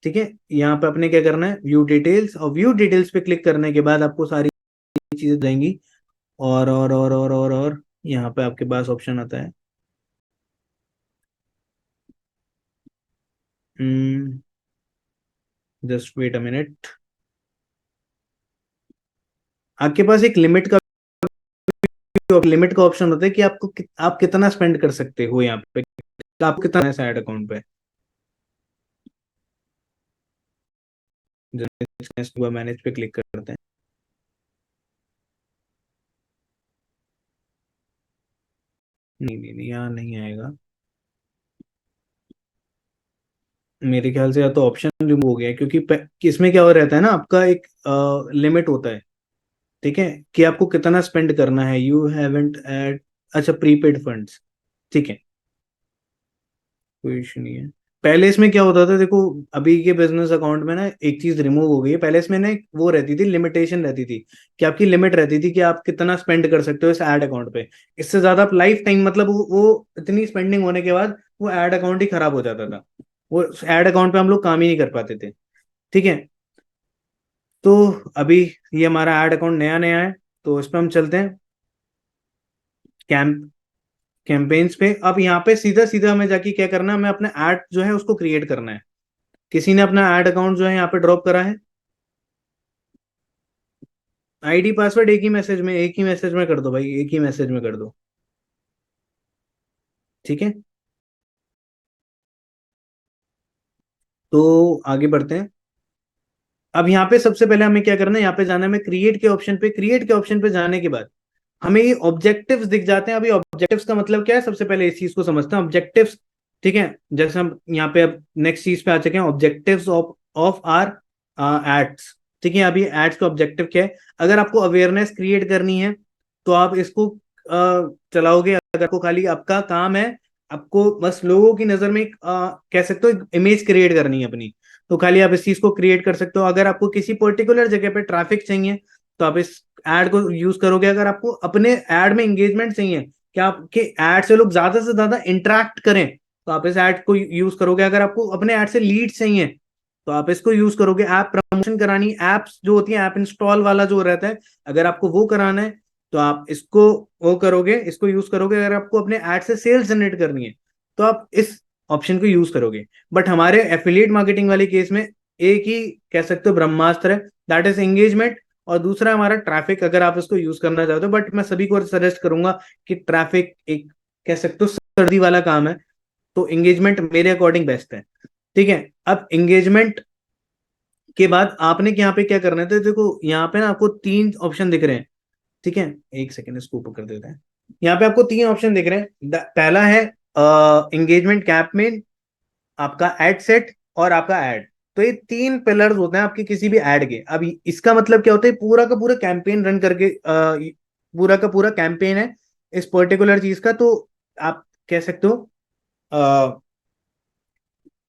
ठीक है, यहाँ पे अपने क्या करना है, व्यू डिटेल्स, और व्यू डिटेल्स पे क्लिक करने के बाद आपको सारी चीजें जाएंगी। और यहाँ पे आपके पास ऑप्शन आता है, जस्ट वेट अ मिनट, आपके पास एक लिमिट का ऑप्शन होता है कि आप कितना स्पेंड कर सकते हो यहाँ पे, आप कितना है साइड अकाउंट पे। मैनेज पे क्लिक करते हैं, नहीं नहीं नहीं, यहाँ नहीं आएगा मेरे ख्याल से, या तो ऑप्शन रिमूव हो गया है, क्योंकि इसमें क्या हो रहता है ना, आपका एक लिमिट होता है। ठीक है, कि आपको कितना स्पेंड करना है, यू हैवंट एड, अच्छा प्रीपेड फंड्स। ठीक है, कोई इशू नहीं है। पहले इसमें क्या होता था, देखो अभी के बिजनेस अकाउंट में ना एक चीज रिमूव हो गई है, पहले इसमें ना एक वो रहती थी, लिमिटेशन रहती थी, कि आपकी लिमिट रहती थी कि आप कितना स्पेंड कर सकते हो इस एड अकाउंट पे। इससे ज्यादा आप लाइफ टाइम, मतलब वो इतनी स्पेंडिंग होने के बाद वो एड अकाउंट ही खराब हो जाता था। वो एड अकाउंट पे हम लोग काम ही नहीं कर पाते थे। ठीक है, तो अभी ये हमारा एड अकाउंट नया नया है, तो इस पे हम चलते हैं कैंप कैंपेन्स पे। अब यहाँ पे सीधा सीधा हमें जाके क्या करना है, हमें अपना ऐड जो है उसको क्रिएट करना है। किसी ने अपना ऐड अकाउंट जो है यहाँ पे ड्रॉप करा है? आईडी पासवर्ड एक ही मैसेज में कर दो भाई, एक ही मैसेज में कर दो। ठीक है, तो आगे बढ़ते हैं। अब यहाँ पे सबसे पहले हमें क्या करना है, यहाँ पे जाना है हमें क्रिएट के ऑप्शन पे। क्रिएट के ऑप्शन पे जाने के बाद हमें ये ऑब्जेक्टिव्स दिख जाते हैं। अभी ऑब्जेक्टिव्स का मतलब क्या है, सबसे पहले इस चीज को समझते हैं, ऑब्जेक्टिव्स। ठीक है, जैसे हम यहाँ पे अब नेक्स्ट चीज पे आ चुके हैं, objectives of of our ads. ठीक है, अभी एड्स का ऑब्जेक्टिव क्या है? अगर आपको अवेयरनेस क्रिएट करनी है तो आप इसको चलाओगे। अगर आपको खाली आपका काम है, आपको बस लोगों की नजर में एक कह सकते हो इमेज क्रिएट करनी है अपनी, तो खाली आप इस चीज को क्रिएट कर सकते हो। अगर आपको किसी पर्टिकुलर जगह पे ट्रैफिक चाहिए तो आप इस एड को यूज करोगे। अगर आपको अपने एड में एंगेजमेंट चाहिए कि आपके एड से लोग ज्यादा से ज्यादा इंटरेक्ट करें, तो आप इस एड को यूज करोगे। अगर आपको अपने एड से लीड चाहिए तो आप इसको यूज करोगे। ऐप प्रमोशन करानी, एप्स जो होती है ऐप इंस्टॉल वाला जो रहता है, अगर आपको वो कराना है तो आप इसको वो करोगे, इसको यूज करोगे। अगर आपको अपने एड से सेल्स जनरेट करनी है तो आप इस ऑप्शन को यूज करोगे। बट हमारे एफिलिएट मार्केटिंग वाले केस में एक ही कह सकते हो ब्रह्मास्त्र है, दैट इज एंगेजमेंट। और दूसरा हमारा ट्रैफिक, अगर आप इसको यूज करना चाहते हो। बट मैं सभी को सजेस्ट करूंगा कि ट्रैफिक एक कह सकते हो सर्दी वाला काम है, तो एंगेजमेंट मेरे अकॉर्डिंग बेस्ट है। ठीक है, अब एंगेजमेंट के बाद आपने यहाँ पे क्या करना है, तो देखो यहाँ पे ना आपको तीन ऑप्शन दिख रहे हैं। ठीक है, एक सेकेंड इसको ऊपर कर देते हैं। यहाँ पे आपको तीन ऑप्शन दिख रहे हैं। पहला है एंगेजमेंट कैंपेन, आपका एड सेट और आपका एड। तो ये तीन पिलर्स होते हैं आपके किसी भी एड के। अब इसका मतलब क्या होता है, पूरा का पूरा कैंपेन रन करके पूरा का पूरा कैंपेन है इस पर्टिकुलर चीज का। तो आप कह सकते हो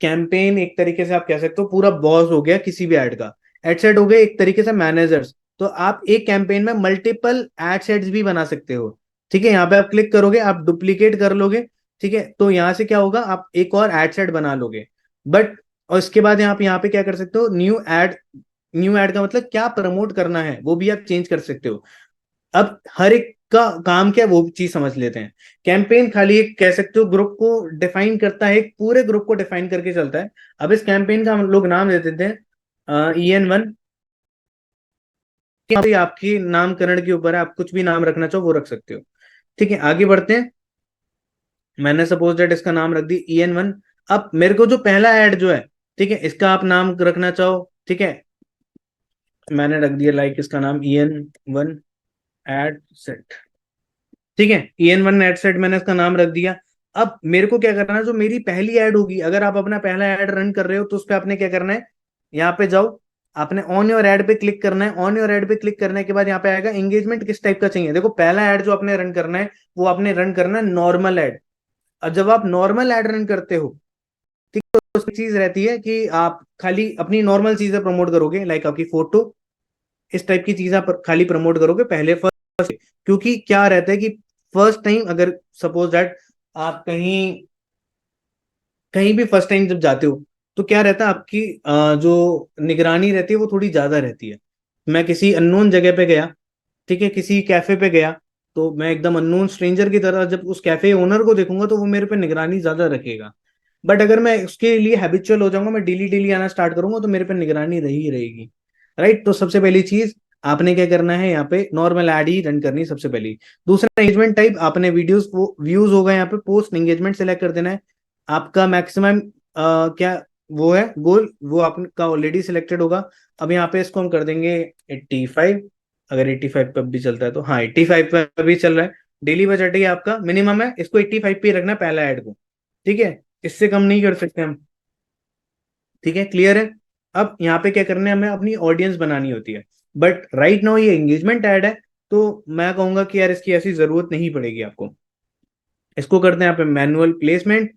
कैंपेन एक तरीके से आप कह सकते हो पूरा बॉस हो गया किसी भी एड का। एड सेट हो गए एक तरीके से मैनेजर्स। तो आप एक कैंपेन में मल्टीपल एड सेट्स भी बना सकते हो। ठीक है, यहाँ पे आप क्लिक करोगे, आप डुप्लीकेट कर लोगे। ठीक है, तो यहाँ से क्या होगा, आप एक और एड सेट बना लोगे। बट और इसके बाद यहाँ पे क्या कर सकते हो, न्यू एड। न्यू एड का मतलब क्या प्रमोट करना है वो भी आप चेंज कर सकते हो। अब हर एक का काम क्या है वो चीज समझ लेते हैं। कैंपेन खाली एक कह सकते हो ग्रुप को डिफाइन करता है, एक पूरे ग्रुप को डिफाइन करके चलता है। अब इस कैंपेन का हम लोग नाम दे देते हैं EN1। आपकी नामकरण के ऊपर है, आप कुछ भी नाम रखना चाहो वो रख सकते हो। ठीक है, आगे बढ़ते हैं। मैंने सपोज दैट इसका नाम रख दी EN1। अब मेरे को जो पहला ऐड जो है, ठीक है, इसका आप नाम रखना चाहो। ठीक है, मैंने रख दिया लाइक इसका नाम EN1 एड सेट। ठीक है, EN1 एड सेट मैंने इसका नाम रख दिया। अब मेरे को क्या करना है, जो मेरी पहली ऐड होगी, अगर आप अपना पहला ऐड रन कर रहे हो तो उस पर आपने क्या करना है, यहाँ पे जाओ, आपने ऑन योर ऐड पे क्लिक करना है। ऑन योर ऐड पे क्लिक करने के बाद यहाँ पे आएगा एंगेजमेंट किस टाइप का चाहिए। देखो पहला ऐड जो आपने रन करना है वो आपने रन करना है नॉर्मल ऐड। और जब आप नॉर्मल ऐड रन करते हो, ठीक है, तो उसमें चीज रहती है कि आप खाली अपनी नॉर्मल चीजें प्रमोट करोगे, लाइक आपकी फोटो, इस टाइप की चीजें आप खाली प्रमोट करोगे पहले फर्स्ट। क्योंकि क्या रहता है कि फर्स्ट टाइम अगर सपोज दैट आप कहीं कहीं भी फर्स्ट टाइम जब जाते हो तो क्या रहता है, आपकी जो निगरानी रहती है वो थोड़ी ज्यादा रहती है। मैं किसी अननोन जगह पे गया, ठीक है, किसी कैफे पे गया, तो मैं एकदम अननोन स्ट्रेंजर की तरह जब उस कैफे ओनर को देखूंगा तो वो मेरे पे निगरानी ज्यादा रखेगा। बट अगर मैं उसके लिए हैबिचुअल हो जाऊंगा, मैं डेली डेली आना स्टार्ट करूंगा, तो मेरे पे निगरानी रही ही रहेगी। राइट, तो सबसे पहली चीज आपने क्या करना है, यहाँ पे नॉर्मल ऐड ही रन करनी है सबसे पहली। दूसरा एंगेजमेंट टाइप, आपने वीडियोस को व्यूज होगा यहाँ पे, पोस्ट एंगेजमेंट सेलेक्ट कर देना है। आपका मैक्सिमम क्या वो है गोल, वो आपका ऑलरेडी सिलेक्टेड होगा। अब यहाँ पे इसको हम कर देंगे 85। अगर 85 पे भी चलता है तो, हाँ 85 पे भी चल रहा है। डेली बजट ही आपका मिनिमम है, इसको 85 पे ही रखना है पहला ऐड को। ठीक है, इससे कम नहीं कर सकते हम। ठीक है, क्लियर है। अब यहाँ पे क्या करना है, हमें अपनी ऑडियंस बनानी होती है। बट राइट नाउ ये एंगेजमेंट ऐड है, तो मैं कहूंगा कि यार इसकी ऐसी जरूरत नहीं पड़ेगी आपको। इसको करते हैं यहाँ पे मैनुअल प्लेसमेंट।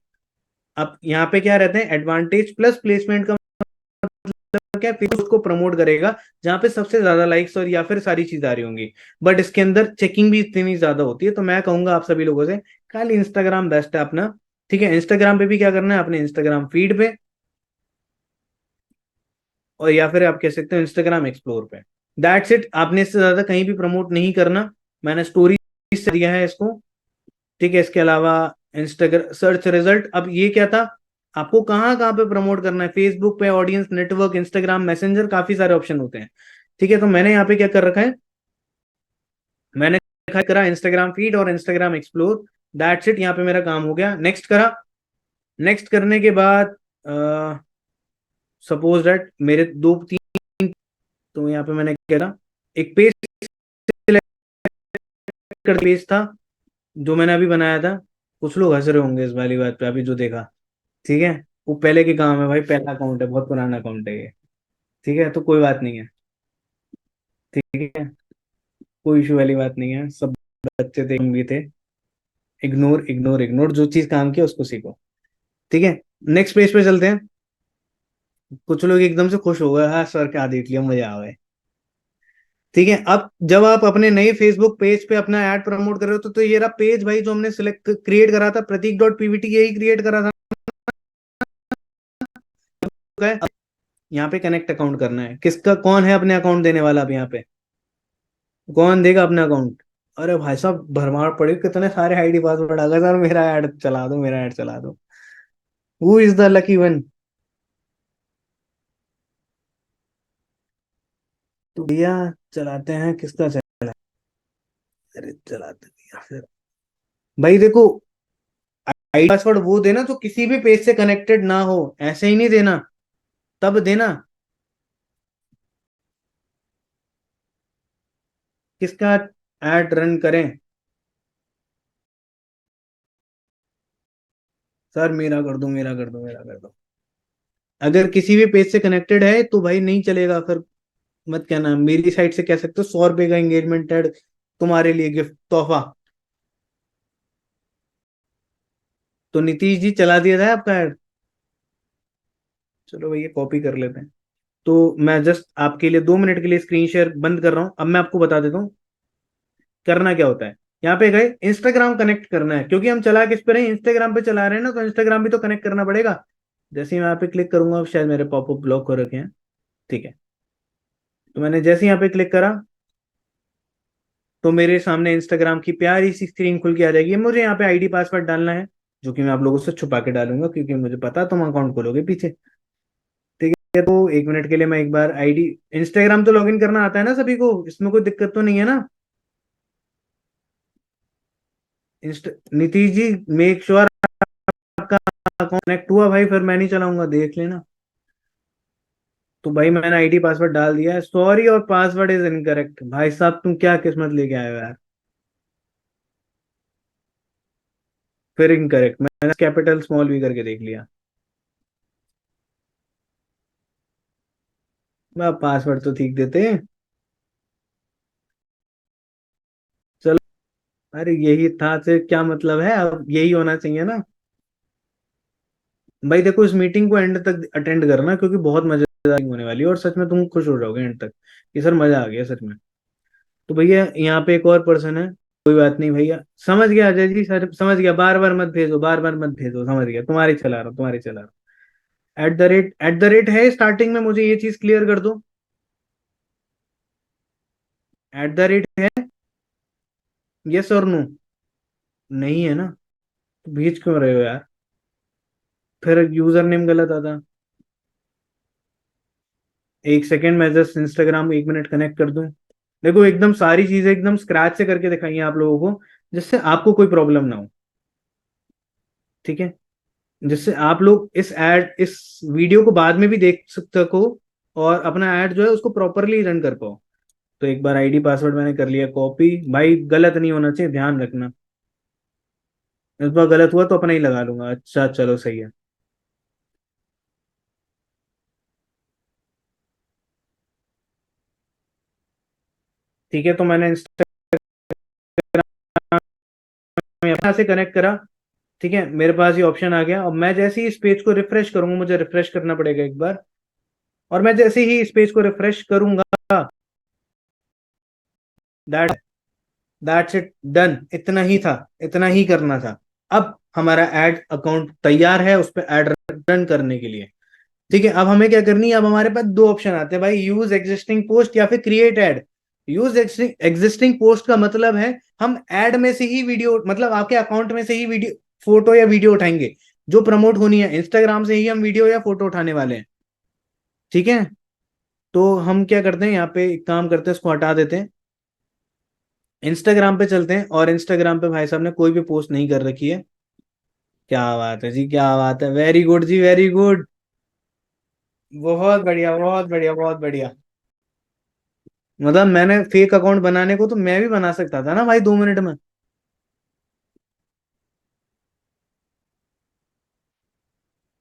अब यहाँ पे क्या रहते हैं, एडवांटेज प्लस प्लेसमेंट का मतलब क्या है, फेसबुक को प्रमोट करेगा जहां पे सबसे ज्यादा लाइक्स और या फिर सारी चीजें आ रही होंगी। बट इसके अंदर चेकिंग भी इतनी ज्यादा होती है, तो मैं कहूंगा आप सभी लोगों से खाली इंस्टाग्राम बेस्ट है अपना। ठीक है, इंस्टाग्राम पे भी क्या करना है, अपने इंस्टाग्राम फीड पे और या फिर आप कह सकते हो इंस्टाग्राम एक्सप्लोर पे। दैट्स इट, आपने इससे ज्यादा कहीं भी प्रमोट नहीं करना। मैंने स्टोरी से दिया है इसको। ठीक है, इसके अलावा इंस्टाग्राम सर्च रिजल्ट, अब ये क्या था, आपको कहाँ कहाँ पे प्रमोट करना है, फेसबुक पे, ऑडियंस नेटवर्क, इंस्टाग्राम मैसेंजर, काफी सारे ऑप्शन होते हैं। ठीक है, तो मैंने यहाँ पे क्या कर रखा है, मैंने करा इंस्टाग्राम फीड और इंस्टाग्राम एक्सप्लोर। दैट्स इट, यहाँ पे मेरा काम हो गया। नेक्स्ट करा। नेक्स्ट करने के बाद सपोज दैट मेरे दो तीन, तो यहाँ पे मैंने क्या करा, एक पेज कर पेज था जो मैंने अभी बनाया था। कुछ लोग हंस रहे होंगे इस वाली बात पे अभी जो देखा। ठीक है, वो पहले के काम है भाई, पहला अकाउंट है, बहुत पुराना अकाउंट है ये। ठीक है, तो कोई बात नहीं है। ठीक है, कोई इशू वाली बात नहीं है, सब बच्चे थे, हम भी थे। इग्नोर इग्नोर इग्नोर, जो चीज काम की है उसको सीखो। ठीक है, नेक्स्ट पेज पे चलते हैं। कुछ लोग एकदम से खुश हो गए, हाँ सर क्या देख लिया, मजा आ गए। ठीक है, अब जब आप अपने नए फेसबुक पेज पे अपना ऐड प्रमोट कर रहे हो तो ये रहा पेज भाई, जो हमने सिलेक्ट क्रिएट करा था, प्रतीक डॉट पीवीटी, यही क्रिएट करा था। अब यहाँ पे कनेक्ट अकाउंट करना है, किसका, कौन है अपने अकाउंट देने वाला, अब यहाँ पे कौन देगा अपना अकाउंट। अरे भाई साहब भरमार पड़ी, कितने सारे आईडी पासवर्ड आ गए सर, मेरा ऐड चला दो, मेरा ऐड चला दो। Who is the lucky one. तो भैया चलाते हैं, किसका चला, अरे चलाते भैया फिर। भाई देखो, आईडी पासवर्ड वो देना जो किसी भी पेज से कनेक्टेड ना हो, ऐसे ही नहीं देना, तब देना। किसका ऐड रन करें, सर मेरा कर दो, मेरा कर दो, मेरा कर दो। अगर किसी भी पेज से कनेक्टेड है तो भाई नहीं चलेगा फिर। मत कहना, मेरी साइड से कह सकते हो, 100 रुपए का एंगेजमेंट ऐड तुम्हारे लिए गिफ्ट तोहफा। तो नीतीश जी चला दिया था आपका ऐड। चलो भैया कॉपी कर लेते हैं। तो मैं जस्ट आपके लिए 2 मिनट के लिए स्क्रीन शेयर बंद कर रहा हूं, अब मैं आपको बता देता हूँ करना क्या होता है। यहाँ पे गए, इंस्टाग्राम कनेक्ट करना है, क्योंकि हम चला किस पे रहे हैं, इंस्टाग्राम पे चला रहे हैं ना, तो इंस्टाग्राम भी तो कनेक्ट करना पड़ेगा। जैसे ही मैं यहाँ पे क्लिक करूंगा, शायद मेरे पॉपअप ब्लॉक हो रखे हैं। ठीक है, तो मैंने जैसे ही यहाँ पे क्लिक करा, तो मेरे सामने इंस्टाग्राम की प्यारी सी स्क्रीन खुल के आ जाएगी। मुझे यहाँ पे आईडी पासवर्ड डालना है, जो कि मैं आप लोगों से छुपा के डालूंगा, क्योंकि मुझे पता तुम अकाउंट खोलोगे पीछे। ठीक है, तो 1 मिनट के लिए मैं एक बार आईडी, इंस्टाग्राम तो लॉगिन करना आता है ना सभी को, इसमें कोई दिक्कत तो नहीं है ना। नीतीश जी मेक श्योर आपका अकाउंट कनेक्ट हुआ भाई, फिर मैं नहीं चलाऊंगा, देख लेना। तो भाई मैंने आईडी पासवर्ड डाल दिया है, सॉरी और पासवर्ड इज इनकरेक्ट। भाई साहब तुम क्या किस्मत लेके आए हो यार। फिर इनकरेक्ट, मैंने कैपिटल स्मॉल भी करके देख लिया। मैं पासवर्ड तो ठीक देते। चलो, अरे यही था, से क्या मतलब है, अब यही होना चाहिए ना। भाई देखो, इस मीटिंग को एंड तक अटेंड करना, क्योंकि बहुत मजेदार होने वाली है, और सच में तुम खुश हो जाओगे एंड तक कि सर मजा आ गया सच में। तो भैया यहाँ पे एक और पर्सन है। कोई बात नहीं भैया, समझ गया अजय जी, सर समझ गया, बार बार मत भेजो, बार बार मत भेजो, समझ गया, तुम्हारी चला रहा हूँ, तुम्हारी चला रहा हूँ। एट द रेट है स्टार्टिंग में, मुझे ये चीज क्लियर कर दो। @ है, यस और नो, नहीं है ना, तो भेज क्यों रहे हो यार। फिर यूजर नेम गलत आता। एक सेकेंड, मैं जस्ट इंस्टाग्राम 1 मिनट कनेक्ट कर दूं। देखो एकदम सारी चीजें एकदम स्क्रैच से करके दिखाई हैं आप लोगों को, जिससे आपको कोई प्रॉब्लम ना हो। ठीक है, जिससे आप लोग इस वीडियो को बाद में भी देख सकते हो, और अपना ऐड जो है उसको प्रॉपरली रन कर पाओ। तो एक बार आईडी पासवर्ड मैंने कर लिया कॉपी, भाई गलत नहीं होना चाहिए, ध्यान रखना। इस बार गलत हुआ तो अपना ही लगा लूंगा। अच्छा चलो सही है। ठीक है, तो मैंने इंस्टाग्राम यहाँ से कनेक्ट करा। ठीक है, मेरे पास ये ऑप्शन आ गया। अब मैं जैसे ही इस पेज को रिफ्रेश करूंगा, मुझे रिफ्रेश करना पड़ेगा एक बार, और मैं जैसे ही इस पेज को रिफ्रेश करूंगा, दैट दैट्स इट, डन, इतना ही था, इतना ही करना था। अब हमारा एड अकाउंट तैयार है उस पर एड रन करने के लिए। ठीक है, अब हमें क्या करनी है, अब हमारे पास दो ऑप्शन आते हैं भाई, यूज एग्जिस्टिंग पोस्ट या फिर create add. Use existing post का मतलब है हम ऐड में से ही वीडियो, मतलब आपके अकाउंट में से ही वीडियो, फोटो या वीडियो उठाएंगे जो प्रमोट होनी है, इंस्टाग्राम से ही हम वीडियो या फोटो उठाने वाले हैं। ठीक है, तो हम क्या करते हैं, यहाँ पे एक काम करते हैं, इसको हटा देते हैं, इंस्टाग्राम पे चलते हैं, और इंस्टाग्राम पे भाई साहब ने कोई भी पोस्ट नहीं कर रखी है। क्या बात है जी, क्या बात है, वेरी गुड जी, वेरी गुड। बहुत बढ़िया, बहुत बढ़िया, बहुत बढ़िया। मतलब मैंने फेक अकाउंट बनाने को तो मैं भी बना सकता था ना भाई, 2 मिनट में।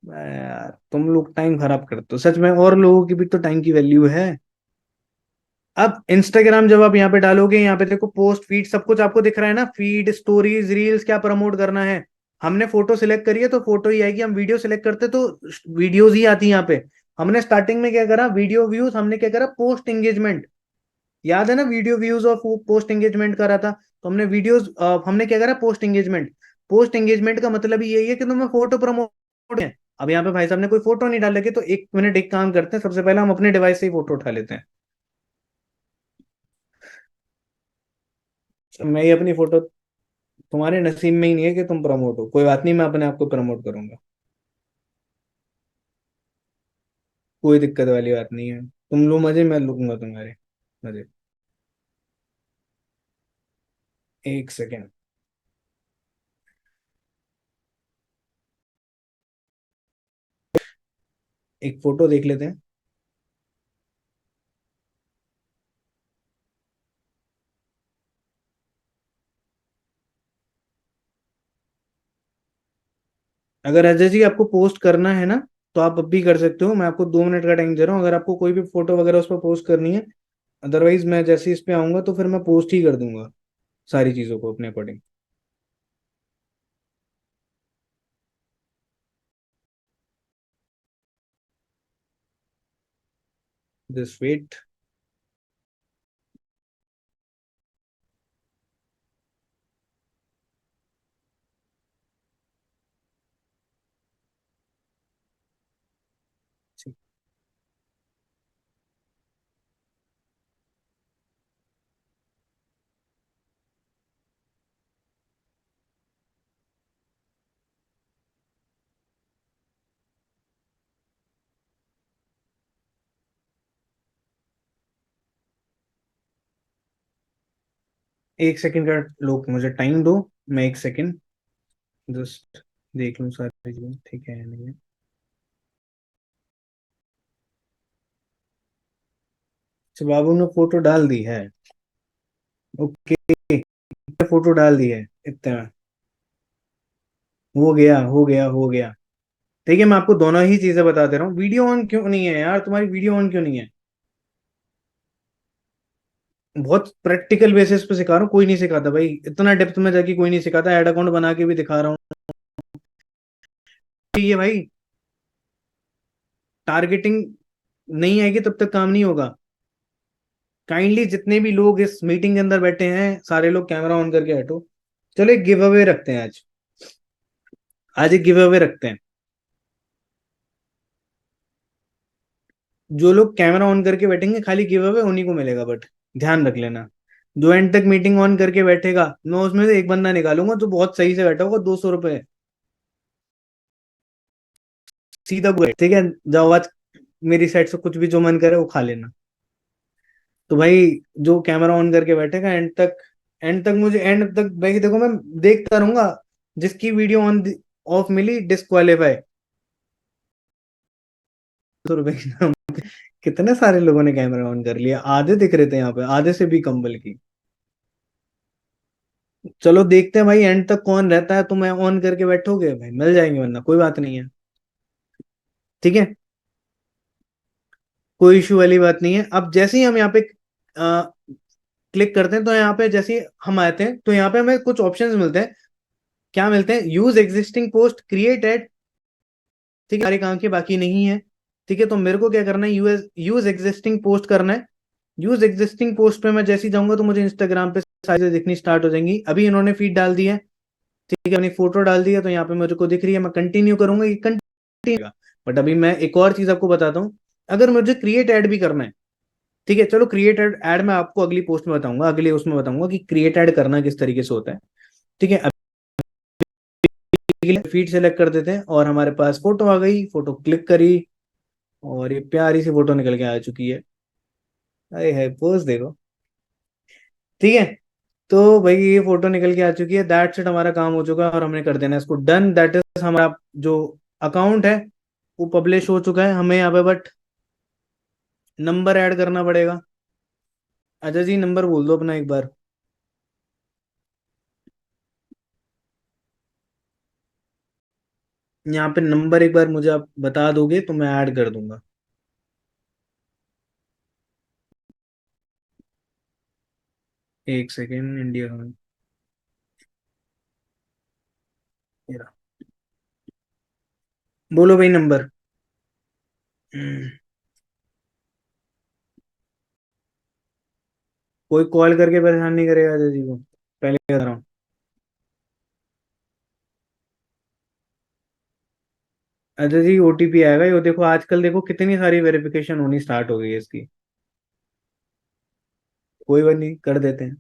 यार तुम लोग टाइम खराब करते हो सच में, और लोगों की भी तो टाइम की वैल्यू है। अब इंस्टाग्राम जब आप यहाँ पे डालोगे, यहाँ पे देखो पोस्ट फीड सब कुछ आपको दिख रहा है ना, फीड स्टोरीज रील्स क्या प्रमोट करना है। हमने फोटो सिलेक्ट करी है तो फोटो ही आएगी, हम वीडियो सिलेक्ट करते तो वीडियोज ही आती है यहाँ पे। हमने स्टार्टिंग में क्या करा, वीडियो व्यूज, हमने क्या करा, पोस्ट एंगेजमेंट। याद है ना, वीडियो व्यूज और पोस्ट एंगेजमेंट करा था, तो हमने वीडियोस, हमने क्या करा, पोस्ट एंगेजमेंट। पोस्ट एंगेजमेंट का मतलब ही यही है कि तुम्हें फोटो प्रमोट है। अब यहाँ पे भाई साहब ने कोई फोटो नहीं डाल रखी, तो 1 मिनट एक काम करते हैं, सबसे पहले हम अपने डिवाइस से ही फोटो उठा लेते हैं। तो मैं ही अपनी फोटो, तुम्हारे नसीब में ही नहीं है कि तुम प्रमोट हो, कोई बात नहीं, मैं अपने आप को प्रमोट करूंगा। कोई दिक्कत वाली बात नहीं है, तुम लो मजे, मैं लूंगा तुम्हारे मजे। 1 सेकेंड। एक फोटो देख लेते हैं। अगर अजय जी आपको पोस्ट करना है ना, तो आप अब भी कर सकते हो, मैं आपको 2 मिनट का टाइम दे रहा हूँ, अगर आपको कोई भी फोटो वगैरह उस पर पोस्ट करनी है। अदरवाइज मैं जैसे इस पे आऊंगा तो फिर मैं पोस्ट ही कर दूंगा सारी चीजों को अपने अकॉर्डिंग। This wait. एक सेकंड का लोग मुझे टाइम दो, मैं 1 सेकंड जस्ट देख लूँ सारी चीजें ठीक है या नहीं है। अच्छा, बाबू ने फोटो डाल दी है। ओके, फोटो डाल दी है इतना। हो गया, हो गया, हो गया। ठीक है, मैं आपको दोनों ही चीजें बता दे रहा हूँ, वीडियो ऑन क्यों नहीं है यार, तुम्हारी वीडियो ऑन क्यों नहीं है। बहुत प्रैक्टिकल बेसिस पे सिखा रहा हूँ, कोई नहीं सिखाता भाई, इतना डेप्थ में जाके कोई नहीं सिखाता, ऐड अकाउंट बना के भी दिखा रहा हूँ। ये भाई, टारगेटिंग नहीं आएगी तब तक काम नहीं होगा। काइंडली जितने भी लोग इस मीटिंग के अंदर बैठे हैं, सारे लोग कैमरा ऑन करके हटो। चलो एक गिव अवे रखते हैं आज। आज एक गिव अवे रखते हैं। जो लोग कैमरा ऑन करके बैठेंगे खाली गिव अवे उन्हीं को मिलेगा, बट ध्यान रख लेना, जो एंड तक मीटिंग ऑन करके बैठेगा, मैं उसमें से एक बंदा निकालूंगा जो बहुत सही से बैठा होगा, 200 रुपए सीधा ठीक है। जाओ आज मेरी साइड से कुछ भी जो मन करे वो खा लेना। तो भाई, जो कैमरा ऑन करके बैठेगा एंड तक, एंड तक मुझे एंड तक भाई देखो, मैं देखता रहूंगा, जिसकी वीडियो ऑन ऑफ मिली डिस्क्वालीफाई। 200 रुपए की नाम। कितने सारे लोगों ने कैमरा ऑन कर लिया, आधे दिख रहे थे यहाँ पे, आधे से भी कम बल्कि। चलो देखते हैं भाई एंड तक कौन रहता है, तो मैं ऑन करके बैठोगे भाई मिल जाएंगे, वरना कोई बात नहीं है। ठीक है, कोई इशू वाली बात नहीं है। अब जैसे ही हम यहाँ पे क्लिक करते हैं, तो यहाँ पे जैसे ही हम आते हैं तो यहाँ पे हमें कुछ ऑप्शंस मिलते हैं। क्या मिलते हैं, use existing post, create add. ठीक है, सारे काम के बाकी नहीं है। ठीक है, तो मेरे को क्या करना है, यूज यूज एग्जिस्टिंग पोस्ट करना है। यूज एग्जिस्टिंग पोस्ट पे मैं जैसे ही जाऊंगा तो मुझे इंस्टाग्राम पे सारी चीजें दिखनी स्टार्ट हो जाएंगी। अभी इन्होंने फीड डाल दी है, ठीक है, अपनी फोटो डाल दी है, तो यहाँ पे मेरे को दिख रही है, मैं कंटिन्यू करूंगा, ये कंटिन्यू। बट अभी मैं एक और चीज आपको बताता हूँ। अगर मुझे क्रिएट ऐड भी करना है, ठीक है, चलो क्रिएट ऐड ऐड मैं आपको अगली पोस्ट में बताऊंगा, अगले उसमें बताऊंगा कि क्रिएट ऐड करना किस तरीके से होता है। ठीक है, अभी फीड सेलेक्ट कर देते हैं और हमारे पास फोटो आ गई, फोटो क्लिक करी और ये प्यारी सी फोटो निकल के आ चुकी है। अरे है पोज देखो। ठीक है, तो भाई ये फोटो निकल के आ चुकी है, दैट्स इट, हमारा काम हो चुका है और हमने कर देना है इसको डन। दैट इज हमारा जो अकाउंट है वो पब्लिश हो चुका है। हमें यहाँ पे बट नंबर ऐड करना पड़ेगा। अच्छा जी, नंबर बोल दो अपना एक बार। यहाँ पे नंबर एक बार मुझे आप बता दोगे तो मैं ऐड कर दूंगा। एक सेकेंड, इंडिया का ये रहा। बोलो भाई नंबर। कोई कॉल करके परेशान नहीं करेगा अजय जी को, पहले कह रहा हूँ। अजय जी ओटीपी आएगा, ये देखो आजकल देखो कितनी सारी वेरिफिकेशन होनी स्टार्ट हो गई है इसकी। कोई बात नहीं, कर देते हैं।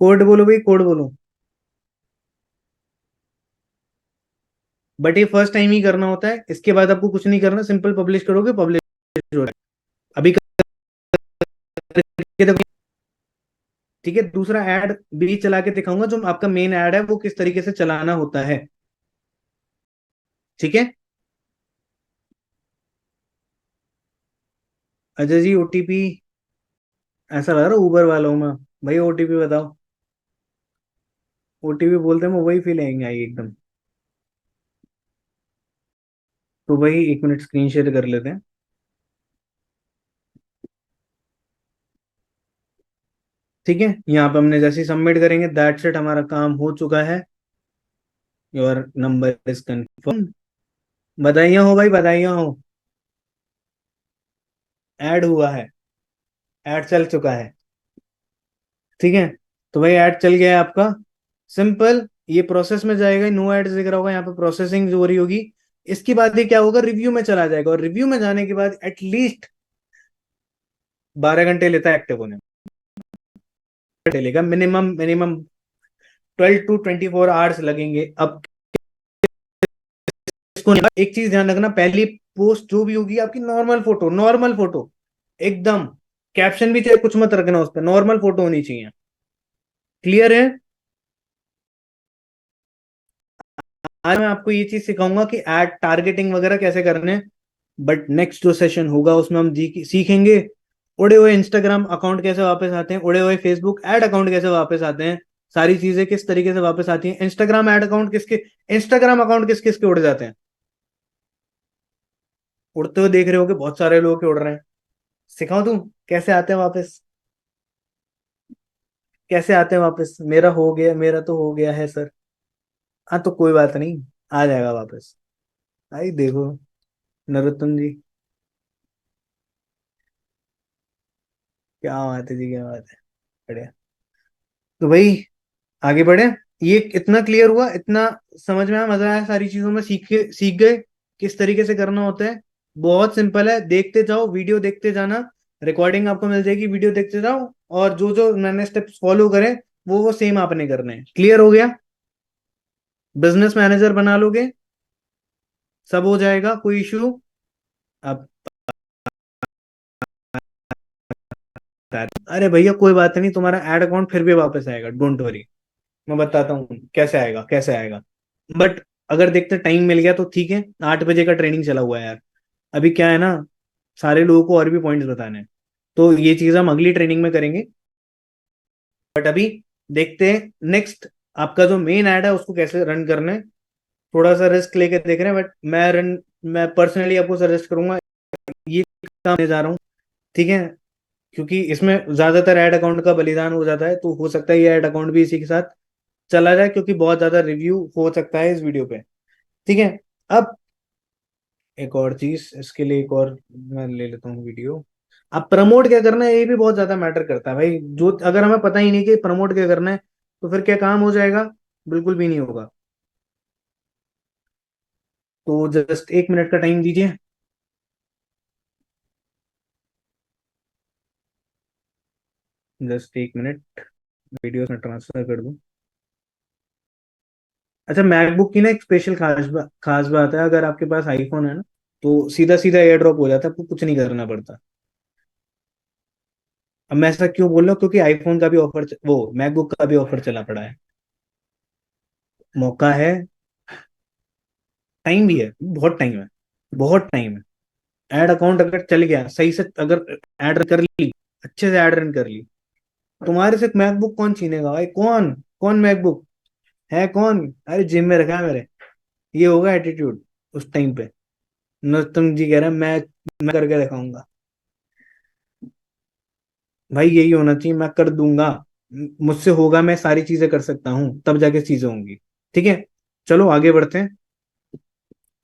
कोड बोलो भाई, कोड बोलो। बट ये फर्स्ट टाइम ही करना होता है, इसके बाद आपको कुछ नहीं करना, सिंपल पब्लिश करोगे, पब्लिश हो रहा है अभी करके देखो। ठीक है, दूसरा ऐड भी चला के दिखाऊंगा, जो आपका मेन ऐड है वो किस तरीके से चलाना होता है। ठीक है, अजय जी ओटीपी, ऐसा लग रहा है उबर वालों में। भाई ओटीपी बताओ। ओटीपी बोलते हैं, वो वही फीलिंग आई एकदम। तो भाई एक मिनट स्क्रीन शेयर कर लेते हैं। ठीक है, यहाँ पे हमने जैसे ही सबमिट करेंगे दैट्स इट, हमारा काम हो चुका है। Your number is confirm. बधाइयाँ हो भाई, बधाइयाँ हो। ऐड हुआ है, ऐड चल चुका है। ठीक है, तो भाई ऐड चल गया है आपका। सिंपल, ये प्रोसेस में जाएगा, नो ऐड दिख रहा होगा यहाँ पे, प्रोसेसिंग जो हो रही होगी। इसके बाद ये क्या होगा, रिव्यू में चला जाएगा और रिव्यू में जाने के बाद एटलीस्ट 12 घंटे लेता है एक्टिव होने में। लेगा मिनिमम मिनिमम 12 to 24 आवर्स लगेंगे। अब इसको एक चीज ध्यान रखना, पहली पोस्ट जो भी होगी आपकी नॉर्मल फोटो, नॉर्मल फोटो एकदम, कैप्शन भी चाहे कुछ मत रखना, उस पर नॉर्मल फोटो होनी चाहिए। क्लियर है? आज मैं आपको ये चीज सिखाऊंगा कि एड टारगेटिंग वगैरह कैसे करने हैं। बट नेक्स्ट जो सेशन होगा उसमें हम सीखेंगे उड़े हुए इंस्टाग्राम अकाउंट कैसे वापस आते हैं, उड़े हुए फेसबुक एड अकाउंट कैसे वापस आते हैं, सारी चीजें किस तरीके से वापस आती हैं, इंस्टाग्राम एड अकाउंट किसके, इंस्टाग्राम अकाउंट किस किस के उड़ जाते हैं। उड़ते हुए देख रहे हो कि बहुत सारे लोग के उड़ रहे हैं। सिखाओ तुम कैसे आते हैं वापस, कैसे आते हैं वापस। मेरा हो गया, मेरा तो हो गया है सर। हाँ तो कोई बात नहीं, आ जाएगा वापस। आई देखो, नरोत्तम जी, क्या बात है जी, क्या बात है। बढ़िया। तो भाई आगे बढ़े। ये इतना क्लियर हुआ, इतना समझ में आया, मजा आया, सारी चीजों में सीख गए किस तरीके से करना होता है। बहुत सिंपल है, देखते जाओ, वीडियो देखते जाना, रिकॉर्डिंग आपको मिल जाएगी, वीडियो देखते जाओ और जो जो मैंने स्टेप्स फॉलो करे वो सेम आपने करने हैं। क्लियर हो गया? बिजनेस मैनेजर बना लोगे, सब हो जाएगा, कोई इशू। अब अरे भैया कोई बात नहीं, तुम्हारा एड अकाउंट फिर भी वापस आएगा, डोंट वरी। मैं बताता हूँ कैसे आएगा, कैसे आएगा। बट अगर देखते टाइम मिल गया तो ठीक है, 8 बजे का ट्रेनिंग चला हुआ है यार। अभी क्या है ना, सारे लोगों को और भी पॉइंट्स बताने हैं, तो ये चीज हम अगली ट्रेनिंग में करेंगे। बट अभी देखते हैं नेक्स्ट, आपका जो मेन ऐड है उसको कैसे रन करना है। थोड़ा सा रिस्क लेके देख रहे हैं, बट मैं पर्सनली आपको सजेस्ट करूंगा, ये काम ले जा रहा हूँ। ठीक है, क्योंकि इसमें ज्यादातर ऐड अकाउंट का बलिदान हो जाता है, तो हो सकता है ये ऐड अकाउंट भी इसी के साथ चला जाए, क्योंकि बहुत ज्यादा रिव्यू हो सकता है इस वीडियो पे। ठीक है, अब एक और चीज इसके लिए, एक और मैं ले लेता हूँ वीडियो। अब प्रमोट क्या करना है ये भी बहुत ज्यादा मैटर करता है भाई, जो अगर हमें पता ही नहीं कि प्रमोट क्या करना है तो फिर क्या काम हो जाएगा, बिल्कुल भी नहीं होगा। तो जस्ट 1 मिनट का टाइम दीजिए। जस्ट 1 मिनट, वीडियो में ट्रांसफर कर दूं। अच्छा, मैकबुक की ना एक स्पेशल खास बात है, अगर आपके पास आईफोन है ना, तो सीधा सीधा एयर ड्रॉप हो जाता है, आपको कुछ नहीं करना पड़ता। अब मैं ऐसा क्यों बोल रहा हूँ, क्योंकि आईफोन का भी ऑफर, वो मैकबुक का भी ऑफर चला पड़ा है। मौका है, टाइम भी है, बहुत टाइम है, बहुत टाइम है। एड अकाउंट अगर चल गया सही से, अगर एड कर ली, अच्छे से एड रन कर ली, तुम्हारे से मैकबुक कौन छीनेगा भाई? कौन? कौन मैकबुक है कौन? अरे जिम में रखा है मेरे। ये होगा एटीट्यूड उस टाइम पे। नरोत्तम जी कह रहे हैं मैं करके दिखाऊंगा। भाई यही होना चाहिए, मैं कर दूंगा। मुझसे होगा, मैं सारी चीजें कर सकता हूँ, तब जाके चीजें होंगी। ठीक है, चलो आगे बढ़ते हैं।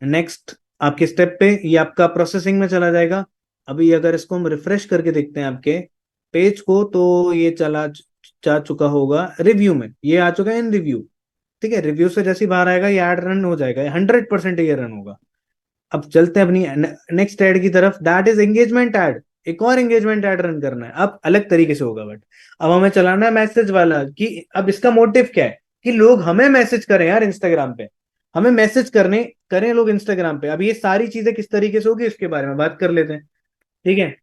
नेक्स्ट आपके स्टेप पे, ये आपका प्रोसेसिंग में चला जाएगा। अभी अगर इसको हम रिफ्रेश करके देखते हैं आपके पेज को, तो ये चला जा चुका होगा रिव्यू में, ये आ चुका है इन रिव्यू। ठीक है, रिव्यू से जैसे ही बाहर आएगा ये ऐड रन हो जाएगा, 100% ये रन होगा। अब चलते हैं अपनी नेक्स्ट ऐड की तरफ, दैट इज एंगेजमेंट ऐड। एक और एंगेजमेंट ऐड रन करना है, अब अलग तरीके से होगा, बट अब हमें चलाना है मैसेज वाला। कि अब इसका मोटिव क्या है? कि लोग हमें मैसेज करें यार इंस्टाग्राम पे, हमें मैसेज करने करें लोग इंस्टाग्राम पे। अब ये सारी चीजें किस तरीके से होगी, इसके बारे में बात कर लेते हैं। ठीक है,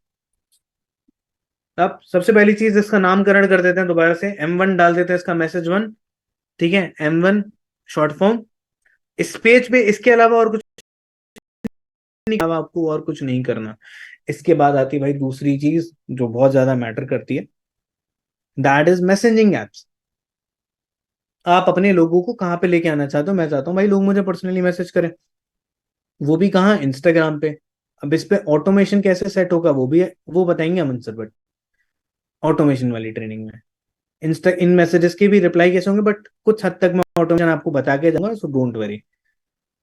अब सबसे पहली चीज, इसका नामकरण कर देते हैं दोबारा से, M1 डाल देते हैं, इसका मैसेज 1। ठीक है, M1 शॉर्ट फॉर्म। इस पेज पे इसके अलावा और कुछ नहीं, अब आपको और कुछ नहीं करना। इसके बाद आती है भाई दूसरी चीज जो बहुत ज्यादा मैटर करती है, दैट इज मैसेजिंग एप्स। आप अपने लोगों को कहाँ पे लेके आना चाहते हो? मैं चाहता हूँ भाई लोग मुझे पर्सनली मैसेज करें, वो भी कहाँ? इंस्टाग्राम पे। अब इस पे ऑटोमेशन कैसे सेट होगा, वो भी वो बताएंगे अमन सर, बट ऑटोमेशन वाली ट्रेनिंग में इंस्टा इन मैसेजेस के भी रिप्लाई कैसे होंगे, बट कुछ हद तक मैं ऑटोमेशन आपको बता के जाऊंगा, सो डोंट वरी।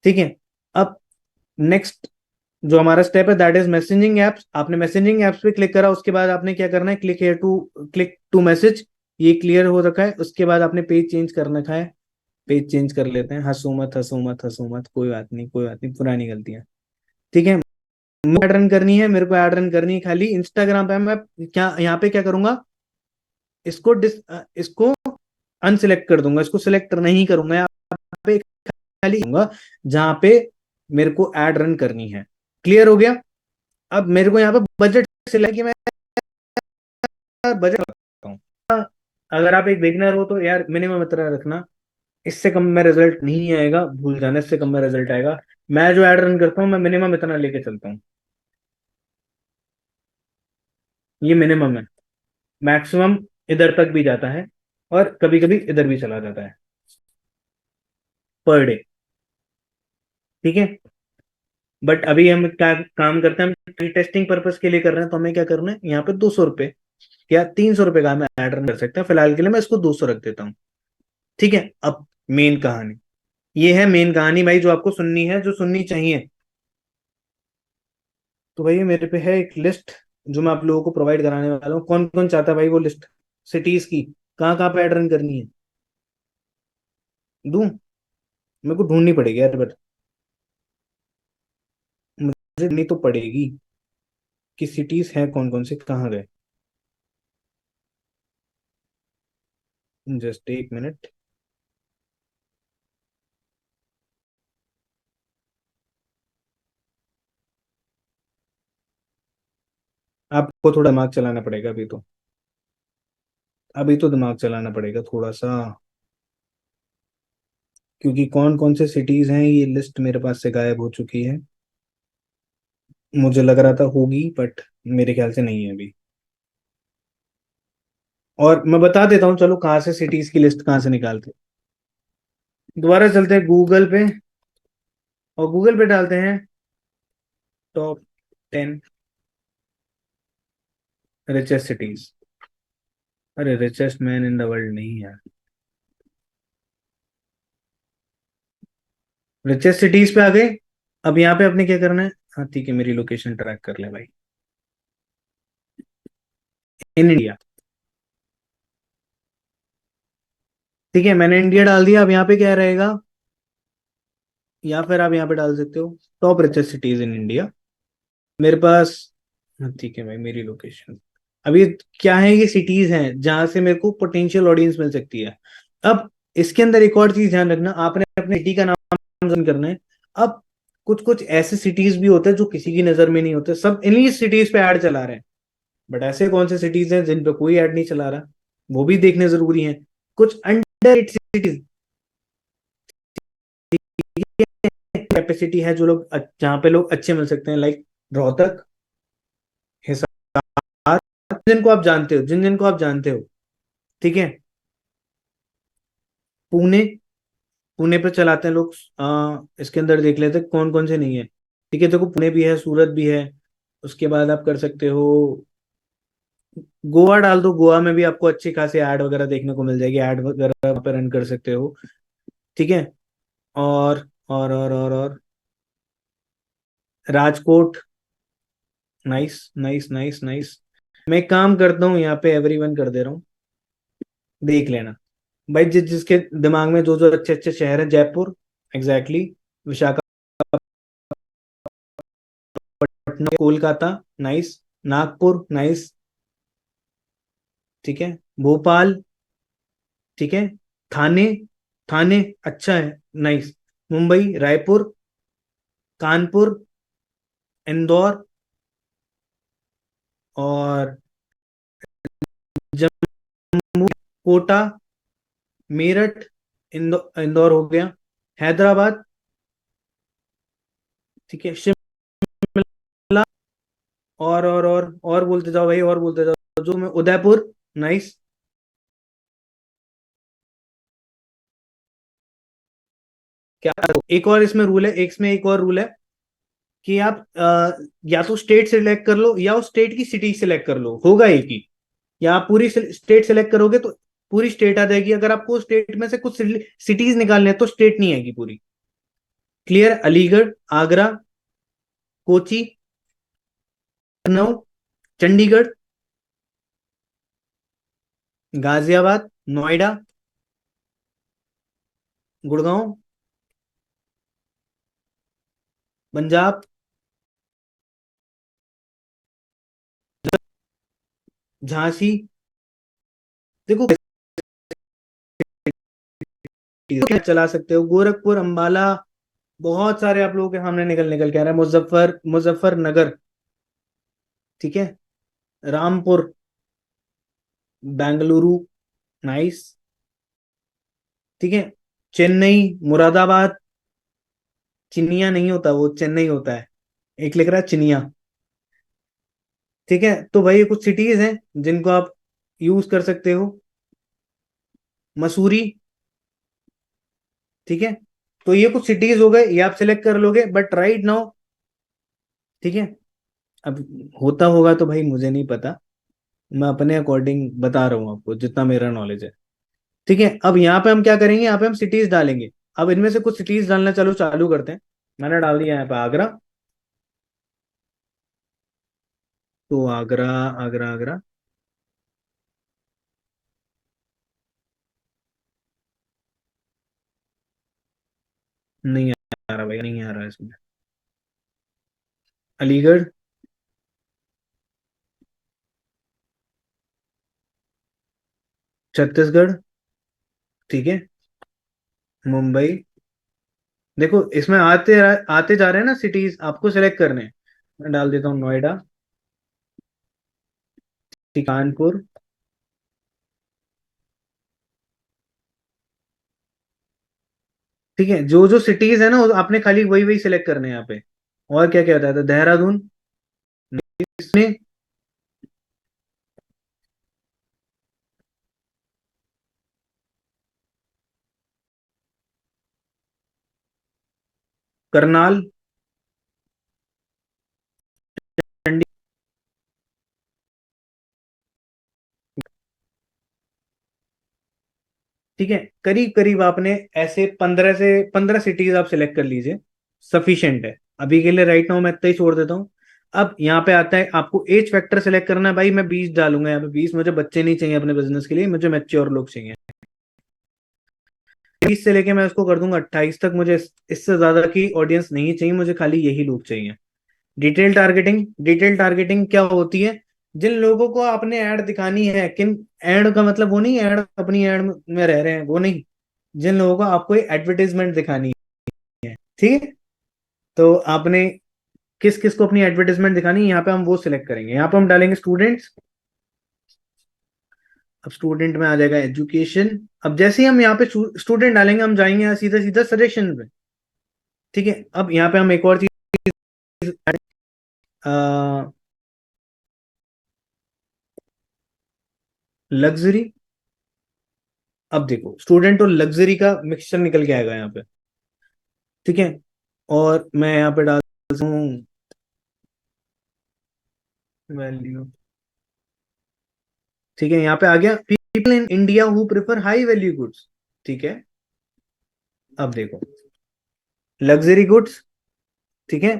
ठीक है, अब नेक्स्ट जो हमारा स्टेप है, दैट इज मैसेजिंग एप्स। आपने मैसेजिंग एप्स पे क्लिक करा, उसके बाद आपने क्या करना है, क्लिक टू मैसेज। ये क्लियर हो रखा है, उसके बाद आपने पेज चेंज कर रखा है। पेज चेंज कर लेते हैं, हंसो मत हंसो मत हंसो मत, कोई बात नहीं कोई बात नहीं, पुरानी गलतियां। ठीक है, मुझे ऐड रन करनी है, मेरे को ऐड रन करनी है खाली इंस्टाग्राम पे। मैं क्या यहाँ पे क्या करूंगा, इसको अनसिलेक्ट कर दूंगा, इसको सिलेक्ट नहीं करूंगा। यहाँ पे खाली दूंगा जहां पे मेरे को ऐड रन करनी है। क्लियर हो गया? अब मेरे को यहाँ पे बजट सिलेक्ट, कि मैं बजट रखता हूँ। अगर आप एक बिगनर हो तो यार मिनिमम इतना रखना, इससे कम में रिजल्ट नहीं आएगा, भूल जाना, इससे कम में रिजल्ट आएगा। मैं जो ऐड रन करता हूँ, मैं मिनिमम इतना लेके चलता हूँ। ये मिनिमम है, मैक्सिमम इधर तक भी जाता है, और कभी कभी इधर भी चला जाता है, पर डे। ठीक है, बट अभी हम क्या काम करते हैं, हम प्री टेस्टिंग पर्पज के लिए कर रहे हैं, तो हमें क्या करना है, यहाँ पे 200 रुपये या 300 रुपये का हम ऐड रन कर सकते हैं। फिलहाल के लिए मैं इसको 200 रख देता हूँ। ठीक है, अब मेन कहानी, ये है मेन कहानी भाई, जो आपको सुननी है, जो सुननी चाहिए। तो भाई मेरे पे है एक लिस्ट, जो मैं आप लोगों को प्रोवाइड कराने वाला हूँ। कौन कौन चाहता है भाई वो लिस्ट, सिटीज की, कहाँ कहाँ पे ऐड रन करनी है? दूं? मेरे को ढूंढनी पड़ेगी यार, बट मुझे ढूंढनी तो पड़ेगी कि सिटीज हैं कौन कौन से, कहाँ गए। Just 1 minute. आपको थोड़ा दिमाग चलाना पड़ेगा अभी तो, अभी तो दिमाग चलाना पड़ेगा थोड़ा सा, क्योंकि कौन कौन से सिटीज हैं ये लिस्ट मेरे पास से गायब हो चुकी है। मुझे लग रहा था होगी, बट मेरे ख्याल से नहीं है अभी। और मैं बता देता हूँ, चलो कहाँ से सिटीज की लिस्ट कहाँ से निकालते हैं। दोबारा चलते हैं गूगल पे, और गूगल पे डालते हैं टॉप 10 रिचेस्ट सिटीज। अरे richest man in the world नहीं है, रिचेस्ट सिटीज पे आ गए। अब यहाँ पे आपने क्या करना है, हाँ ठीक है, मेरी लोकेशन ट्रैक कर ले भाई, इन इंडिया। ठीक है, मैंने इंडिया डाल दिया। अब यहाँ पे क्या रहेगा, या फिर आप यहाँ पे डाल सकते हो top richest cities in India. मेरे पास, हाँ, ठीक है भाई, मेरी लोकेशन। अब ये क्या है, ये सिटीज हैं जहां से मेरे को पोटेंशियल ऑडियंस मिल सकती है। अब इसके अंदर एक और चीज ध्यान रखना, आपने अपने सिटी का नाम पसंद करना है। अब कुछ कुछ ऐसे सिटीज भी होते हैं जो किसी की नजर में नहीं होते, सब इन्हीं सिटीज पे ऐड चला रहे हैं। बट ऐसे कौन से सिटीज हैं जिन पे कोई ऐड नहीं चला रहा, वो भी देखने जरूरी है। कुछ अंडर सिटीज कैपेसिटी है जो लोग जहाँ पे लोग अच्छे मिल सकते हैं, लाइक रोहतक, हिसार, जिनको आप जानते हो, जिनको आप जानते हो। ठीक है। पुणे, पुणे पे चलाते हैं लोग। इसके अंदर देख लेते हैं कौन कौन से नहीं है। ठीक है, देखो पुणे भी है, सूरत भी है। उसके बाद आप कर सकते हो गोवा डाल दो, गोवा में भी आपको अच्छी खासी ऐड वगैरह देखने को मिल जाएगी, ऐड वगैरह वहाँ पे रन कर सकते हो। ठीक है। और Rajkot. Nice nice nice nice. मैं एक काम करता हूँ, यहाँ पे एवरीवन कर दे रहा हूँ, देख लेना भाई। जिसके दिमाग में जो जो अच्छे अच्छे शहर हैं, Jaipur, exactly, Visakhapatnam, Kolkata, nice, Nagpur, nice, ठीक है, भोपाल, ठीक है, थाने, थाने अच्छा है, नाइस, मुंबई, रायपुर, कानपुर, इंदौर, और जम्मू, कोटा, मेरठ, इंदौर हो गया, हैदराबाद, ठीक है, शिमला, और बोलते जाओ भाई, और बोलते जाओ, जो मैं, उदयपुर, नाइस। क्या, एक और इसमें रूल है, एक इसमें एक और रूल है कि आप या तो स्टेट सिलेक्ट कर लो या उस स्टेट की सिटी सिलेक्ट कर लो, होगा एक ही। या आप पूरी स्टेट सिलेक्ट करोगे तो पूरी स्टेट आ जाएगी, अगर आपको स्टेट में से कुछ सिटीज निकालने हैं तो स्टेट नहीं आएगी पूरी। क्लियर? अलीगढ़, आगरा, कोची, लखनऊ, चंडीगढ़, गाजियाबाद, नोएडा, गुड़गांव, पंजाब, झांसी, देखो चला सकते हो, गोरखपुर, अंबाला, बहुत सारे आप लोगों के सामने निकल निकल के आ रहा है, मुजफ्फरनगर, ठीक है, रामपुर, बेंगलुरु, नाइस, ठीक है, चेन्नई, मुरादाबाद, चिनिया नहीं होता, वो चेन्नई होता है, एक लिख रहा है चिनिया। ठीक है, तो भाई ये कुछ सिटीज हैं जिनको आप यूज कर सकते हो। मसूरी, ठीक है। तो ये कुछ सिटीज हो गए, ये आप सिलेक्ट कर लोगे, बट राइट नाउ, ठीक है, अब होता होगा तो भाई मुझे नहीं पता, मैं अपने अकॉर्डिंग बता रहा हूँ आपको जितना मेरा नॉलेज है। ठीक है, अब यहाँ पे हम क्या करेंगे, यहाँ पे हम सिटीज डालेंगे। अब इनमें से कुछ सिटीज डालना चालू चालू करते हैं। मैंने डाल दिया यहाँ पे आगरा। तो आगरा, आगरा, आगरा, नहीं आ रहा भाई, नहीं आ रहा है इसमें। अलीगढ़, छत्तीसगढ़, ठीक है, मुंबई, देखो इसमें आते जा रहे हैं ना सिटीज, आपको सेलेक्ट करने हैं। मैं डाल देता हूँ नोएडा, ठीक, कानपुर, ठीक है, जो जो सिटीज है ना वो आपने खाली वही वही सिलेक्ट करने हैं यहाँ पे। और क्या क्या होता है, तो देहरादून, इसमें करनाल, चंडी, ठीक है, करीब करीब आपने ऐसे 15 सिटीज आप सिलेक्ट कर लीजिए, सफिशिएंट है अभी के लिए। राइट नाउ मैं इतना ही छोड़ देता हूँ। अब यहाँ पे आता है आपको एज फैक्टर सेलेक्ट करना है, भाई मैं 20 डालूंगा यहाँ पे, 20, मुझे बच्चे नहीं चाहिए अपने बिजनेस के लिए, मुझे मैच्योर लोग चाहिए। 20 मुझे बच्चे नहीं चाहिए अपने बिजनेस के लिए, मुझे मैच्योर लोग चाहिए। 20 मुझे बच्चे नहीं चाहिए अपने बिजनेस के लिए, मुझे मैच्योर लोग चाहिए। 20 मुझे बच्चे नहीं चाहिए अपने बिजनेस के लिए, मुझे मैच्योर लोग चाहिए। ठीक है, अब यहाँ पे आता है आपको एज फैक्टर सेलेक्ट करना है, भाई मैं 20 डालूंगा यहाँ पे, 20 मुझे बच्चे नहीं चाहिए अपने बिजनेस के लिए, मुझे 20 से लेके मैं उसको कर दूंगा 28 तक। मुझे इससे ज्यादा की ऑडियंस नहीं चाहिए, मुझे खाली यही लोग चाहिए। डिटेल टारगेटिंग क्या होती है? जिन लोगों को आपने ऐड दिखानी है, किन ऐड का मतलब वो नहीं ऐड अपनी ऐड में रह रहे हैं, वो नहीं। जिन लोगों को आपको एडवर्टाइजमेंट दिखानी है, ठीक है, तो आपने किस किस को अपनी एडवर्टाइजमेंट दिखानी है, यहाँ पे हम वो सिलेक्ट करेंगे। यहाँ पे हम डालेंगे स्टूडेंट्स। अब स्टूडेंट में आ जाएगा एजुकेशन। अब जैसे ही हम यहाँ पे स्टूडेंट डालेंगे, हम जाएंगे यहाँ सीधा सीधा सजेशन पे। ठीक है, अब यहाँ पे हम एक और चीज, लग्जरी। अब देखो स्टूडेंट और लग्जरी का मिक्सचर निकल के आएगा यहाँ पे। ठीक है, और मैं यहाँ पे डालता हूँ वैल्यू। ठीक है, यहाँ पे आ गया people in India who prefer high value goods. ठीक है, अब देखो लग्जरी गुड्स, ठीक है,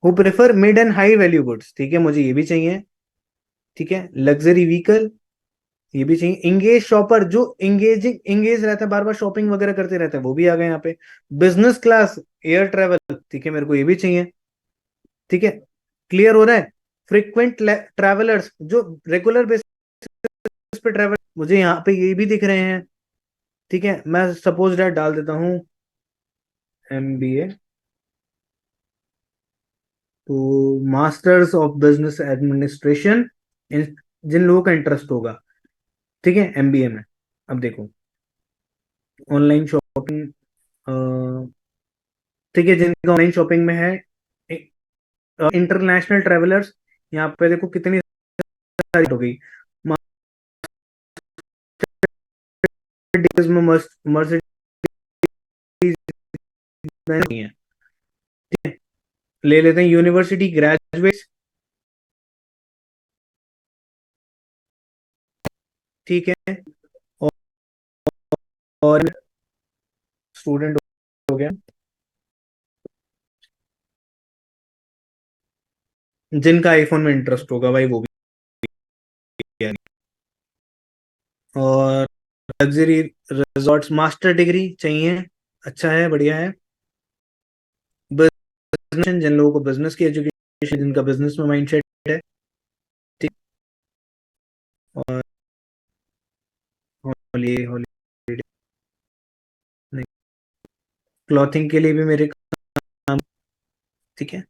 who prefer mid and high value goods, ठीक है, मुझे ये भी चाहिए। ठीक है, लग्जरी व्हीकल, ये भी चाहिए। इंगेज शॉपर, जो इंगेज रहता है, बार बार शॉपिंग वगैरह करते रहता है, वो भी आ गए यहाँ पे। बिजनेस क्लास एयर ट्रेवल, ठीक है, मेरे को ये भी चाहिए। ठीक है, क्लियर हो रहा है? फ्रिक्वेंट ट्रैवलर्स, जो रेगुलर बेसिस पे ट्रैवल, मुझे यहाँ पे ये भी दिख रहे हैं। ठीक है, मैं सपोज दैट डाल देता हूँ MBA तो मास्टर्स ऑफ बिजनेस एडमिनिस्ट्रेशन, जिन लोगों का इंटरेस्ट होगा, ठीक है, MBA में। अब देखो ऑनलाइन शॉपिंग, ठीक है, जिनका ऑनलाइन शॉपिंग में है। इंटरनेशनल ट्रेवलर्स, यहाँ पे देखो कितनी सारी हो गई। मर्सिडीज में मर्सिडीज नहीं है। ले लेते हैं यूनिवर्सिटी ग्रेजुएट्स। ठीक है, और, और स्टूडेंट हो गया, जिनका आईफोन में इंटरेस्ट होगा भाई वो भी है। और लग्जरी रिजॉर्ट्स, मास्टर डिग्री चाहिए, अच्छा है, बढ़िया है। बिजनेस, जिन लोगों को बिजनेस की एजुकेशन, जिनका बिजनेस में माइंडसेट है। ठीक, और हॉलीडे नहीं, क्लॉथिंग के लिए भी मेरे काम। ठीक है,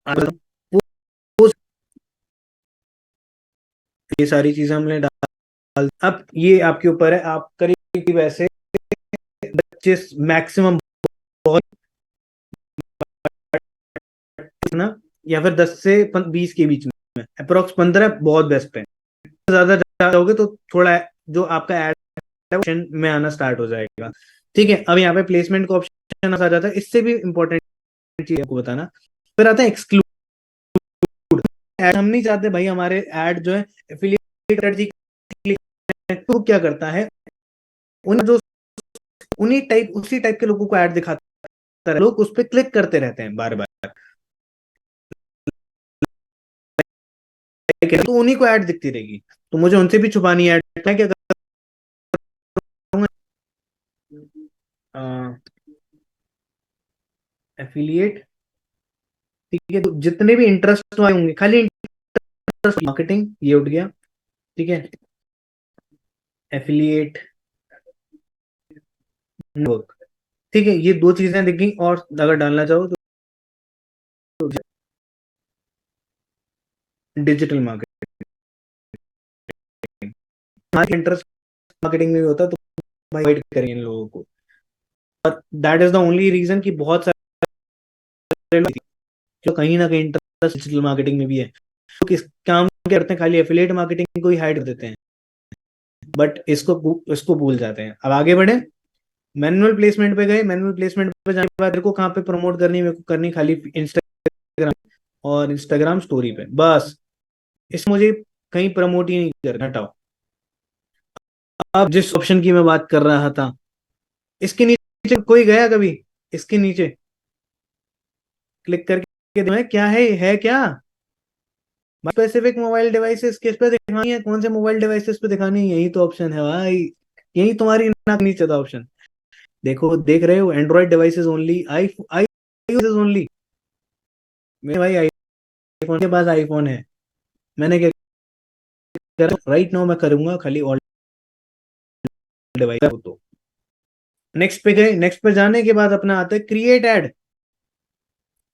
वो- वो- ये सारी चीजें हमने डाल। अब ये आपके ऊपर है, आप करीब वैसे 25 मैक्सिमम, बहुत ना, या फिर 10 से 20 के बीच में, अप्रोक्स 15 बहुत बेस्ट है। ज्यादा ज्यादा होगे तो थोड़ा जो आपका एड ऑप्शन में आना स्टार्ट हो जाएगा। ठीक है, अब यहाँ पे प्लेसमेंट का ऑप्शन आ जाता है। इससे भी इंपॉर्टेंट चीज आपको बताना, फिर आता है एक्सक्लूड। हम नहीं चाहते भाई हमारे ऐड जो है एफिलिएट, तो क्या करता है, उन जो उन्हीं टाइप उसी टाइप के लोगों को ऐड दिखाता है, लोग उस पर क्लिक करते रहते हैं बार बार, तो उन्हीं को ऐड दिखती रहेगी। तो मुझे उनसे भी छुपानी है ऐड, मैं क्या करूंगा, एफिलिएट। ठीक है, तो जितने भी इंटरेस्ट आए होंगे, खाली इंटरेस्ट मार्केटिंग ये उठ गया। ठीक है, एफिलिएट नेटवर्क, ठीक है, ये दो चीजें दिखी। और अगर डालना चाहो तो डिजिटल मार्केटिंग, हमारा इंटरेस्ट मार्केटिंग में भी होता है, तो भाई अवॉइड करें इन लोगों को। और that is the only reason कि बहुत सारे लोग जो कहीं ना कहीं इंटरेस्ट डिजिटल मार्केटिंग में भी है, तो किस काम करते हैं, खाली एफिलिएट मार्केटिंग को ही हाइड कर देते हैं, बट इसको भूल जाते हैं। अब आगे बढ़े, मैनुअल प्लेसमेंट पे गए। मैनुअल प्लेसमेंट पे जाने के बाद मेरे को कहाँ पे प्रमोट करनी है, मेरे को करनी खाली इंस्टाग्राम और इंस्टाग्राम स्टोरी पे, बस। इस मुझे कहीं प्रमोट ही नहीं करना, हटाओ। अब जिस ऑप्शन की मैं बात कर रहा था, इसके नीचे कोई गया कभी? इसके नीचे क्लिक करके क्या है क्या? स्पेसिफिक मोबाइल डिवाइसेस किस पे दिखानी है, कौन से मोबाइल डिवाइसेस पे दिखानी है, यही तो ऑप्शन है भाई। यही तुम्हारी नाक नीचे था ऑप्शन। देखो देख रहे हो, Android devices only, I I only. मेरे भाई आईफोन के पास आईफोन है। मैंने क्या करा, राइट नाउ मैं करूंगा खाली ऑल डिवाइस तो। नेक्स्ट पे गए, नेक्स्ट पे जाने के बाद अपना आता है क्रिएट एड।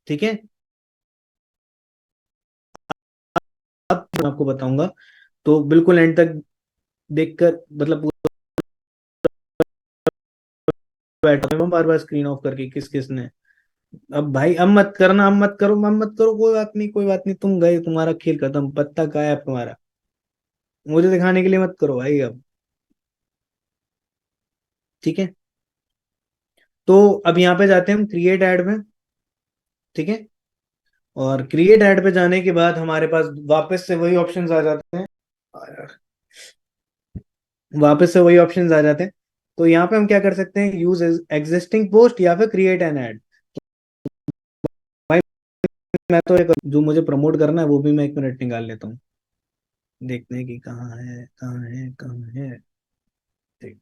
ठीक है, अब मैं आपको बताऊंगा, तो बिल्कुल एंड तक देखकर, मतलब पूरा बैठा हूं बार बार स्क्रीन ऑफ करके, किस किसने। अब भाई अब मत करना, अब मत करो, अब मत करो, कोई बात नहीं, कोई बात नहीं, तुम गए, तुम्हारा खेल खत्म, पत्ता का है तुम्हारा। मुझे दिखाने के लिए मत करो भाई अब। ठीक है, तो अब यहाँ पे जाते हैं हम क्रिएट ऐड में। ठीक है, और क्रिएट ऐड पे जाने के बाद हमारे पास वापस से वही ऑप्शंस आ जाते हैं। वापस से वही ऑप्शंस आ जाते हैं। तो यहाँ पे हम क्या कर सकते हैं, यूज एग्जिस्टिंग पोस्ट या फिर क्रिएट एन ऐड। भाई मैं तो जो मुझे प्रमोट करना है वो भी मैं 1 मिनट निकाल लेता हूँ, देखते हैं कि कहाँ है, कहाँ है, कहाँ है। ठीक।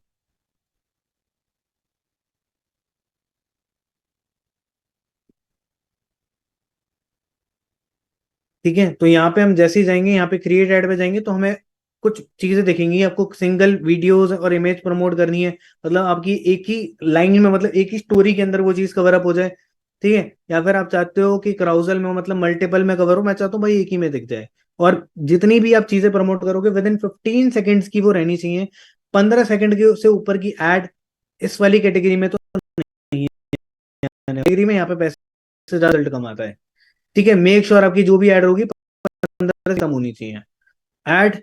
ठीक है, तो यहाँ पे हम जैसे ही जाएंगे, यहाँ पे क्रिएट ऐड पे जाएंगे, तो हमें कुछ चीजें दिखेंगी। आपको सिंगल वीडियोस और इमेज प्रमोट करनी है, मतलब आपकी एक ही लाइन में, मतलब एक ही स्टोरी के अंदर वो चीज कवर अप हो जाए। ठीक है, या फिर आप चाहते हो कि क्राउजल में हो, मतलब मल्टीपल में कवर हो, मैं चाहता हूँ भाई एक ही में दिख जाए। और जितनी भी आप चीजें प्रमोट करोगे विद इन 15 सेकेंड्स की वो रहनी चाहिए। 15 सेकंड के से ऊपर की एड इस वाली कैटेगरी में तो नहीं है, कैटेगरी में यहाँ पे पैसे से ज्यादा रिजल्ट कमाता है। ठीक है, मेक श्योर आपकी जो भी ऐड होगी 15 से कम होनी चाहिए ऐड।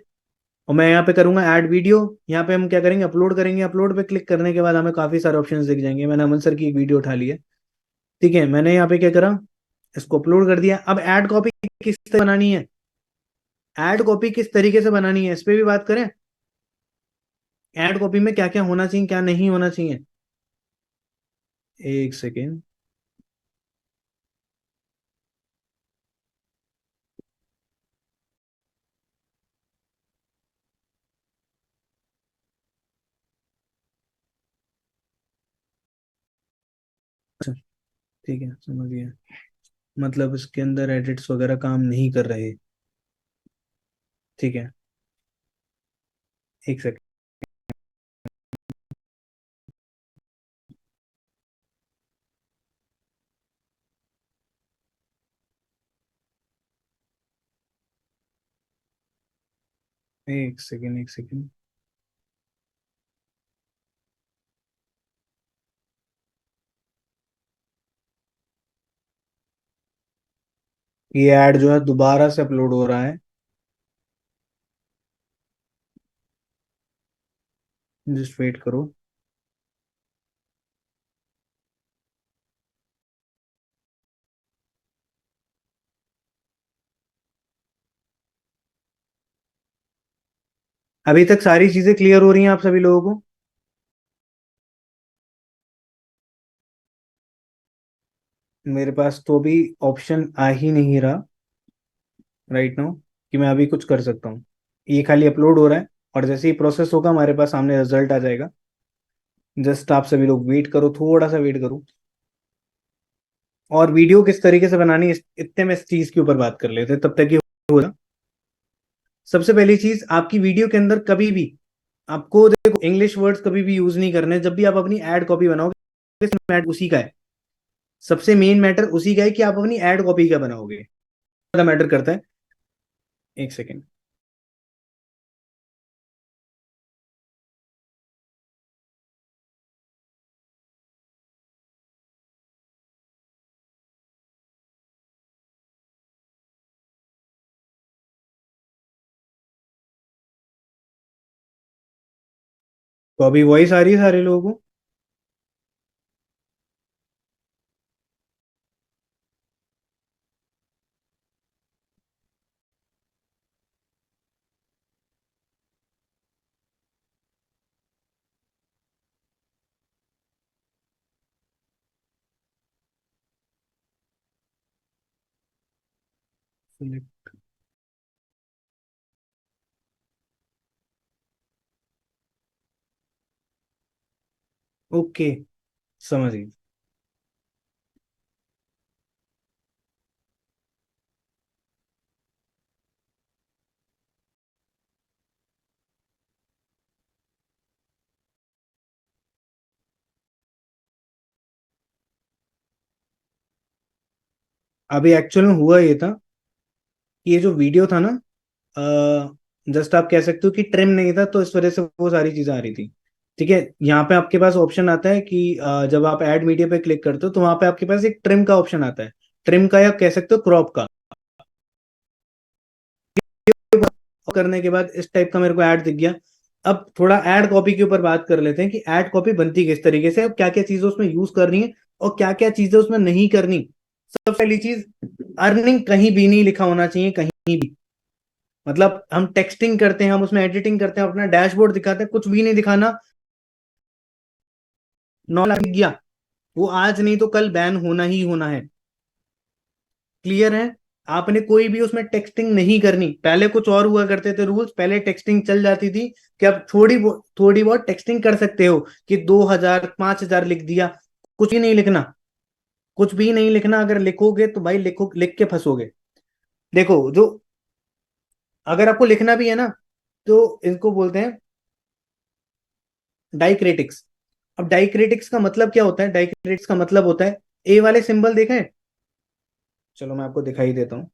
और मैं यहाँ पे करूंगा ऐड वीडियो। यहाँ पे हम क्या करेंगे, अपलोड करेंगे। अपलोड पे क्लिक करने के बाद हमें काफी सारे ऑप्शंस दिख जाएंगे। मैंने अमन सर की एक वीडियो उठा ली है। ठीक है, मैंने यहाँ पे क्या करा, इसको अपलोड कर दिया। अब ऐड कॉपी किस तरह बनानी है, ऐड कॉपी किस तरीके से बनानी है, इस पे भी बात करें। ऐड कॉपी में क्या क्या होना चाहिए, क्या नहीं होना चाहिए। एक सेकेंड। अच्छा, ठीक है, समझ गया। मतलब इसके अंदर एडिट्स वगैरह काम नहीं कर रहे। ठीक है, एक सेकेंड। एक सेकेंड, एक सेकेंड। ये ऐड जो है दोबारा से अपलोड हो रहा है, जस्ट वेट करो। अभी तक सारी चीजें क्लियर हो रही हैं आप सभी लोगों को। मेरे पास तो अभी ऑप्शन आ ही नहीं रहा राइट नाउ कि मैं अभी कुछ कर सकता हूँ। ये खाली अपलोड हो रहा है, और जैसे ही प्रोसेस होगा हमारे पास सामने रिजल्ट आ जाएगा। जस्ट आप सभी लोग वेट करो, थोड़ा सा वेट करो। और वीडियो किस तरीके से बनानी है, इतने में इस चीज के ऊपर बात कर लेते हैं, तब तक ये होगा। सबसे पहली चीज, आपकी वीडियो के अंदर कभी भी आपको देखो इंग्लिश वर्ड्स कभी भी यूज नहीं करने। जब भी आप अपनी एड कॉपी बनाओगे, मैट उसी का है, सबसे मेन मैटर उसी का है कि आप अपनी एड कॉपी क्या बनाओगे, ज्यादा मैटर करता है। एक सेकेंड। तो अभी वॉइस आ रही है सारे लोगों को। ओके, समझ गई। अभी एक्चुअल में हुआ ये था कि ये जो वीडियो था ना, जस्ट आप कह सकते हो कि ट्रिम नहीं था, तो इस वजह से वो सारी चीजें आ रही थी। ठीक है, यहाँ पे आपके पास ऑप्शन आता है कि जब आप ऐड मीडिया पे क्लिक करते हो तो वहां पे आपके पास एक ट्रिम का ऑप्शन आता है। ट्रिम का या कह सकते हो क्रॉप का। करने के बाद इस टाइप का मेरे को ऐड दिख गया। अब थोड़ा ऐड कॉपी के ऊपर बात कर लेते हैं कि ऐड कॉपी बनती किस तरीके से, अब क्या क्या चीजें उसमें यूज करनी है और क्या क्या चीजें उसमें नहीं करनी। सबसे पहली चीज, अर्निंग कहीं भी नहीं लिखा होना चाहिए, कहीं भी। मतलब हम टेक्सटिंग करते हैं, हम उसमें एडिटिंग करते हैं, अपना डैशबोर्ड दिखाते हैं, कुछ भी नहीं दिखाना। नॉलेज गया, वो आज नहीं तो कल बैन होना ही होना है। क्लियर है? आपने कोई भी उसमें टेक्सटिंग नहीं करनी। पहले कुछ और हुआ करते थे रूल्स, पहले टेक्सटिंग चल जाती थी कि अब थोड़ी बहुत टेक्सटिंग कर सकते हो, कि 2,000 5,000 लिख दिया। कुछ भी नहीं लिखना, कुछ भी नहीं लिखना। अगर लिखोगे तो भाई लिखो, लिख के फंसोगे। देखो, जो अगर आपको लिखना भी है ना, तो इनको बोलते हैं डाइक्रेटिक्स। अब डाइक्रेटिक्स का मतलब क्या होता है? डाइक्रेटिक्स का मतलब होता है, ए वाले सिंबल देखें, चलो मैं आपको दिखाई देता हूँ।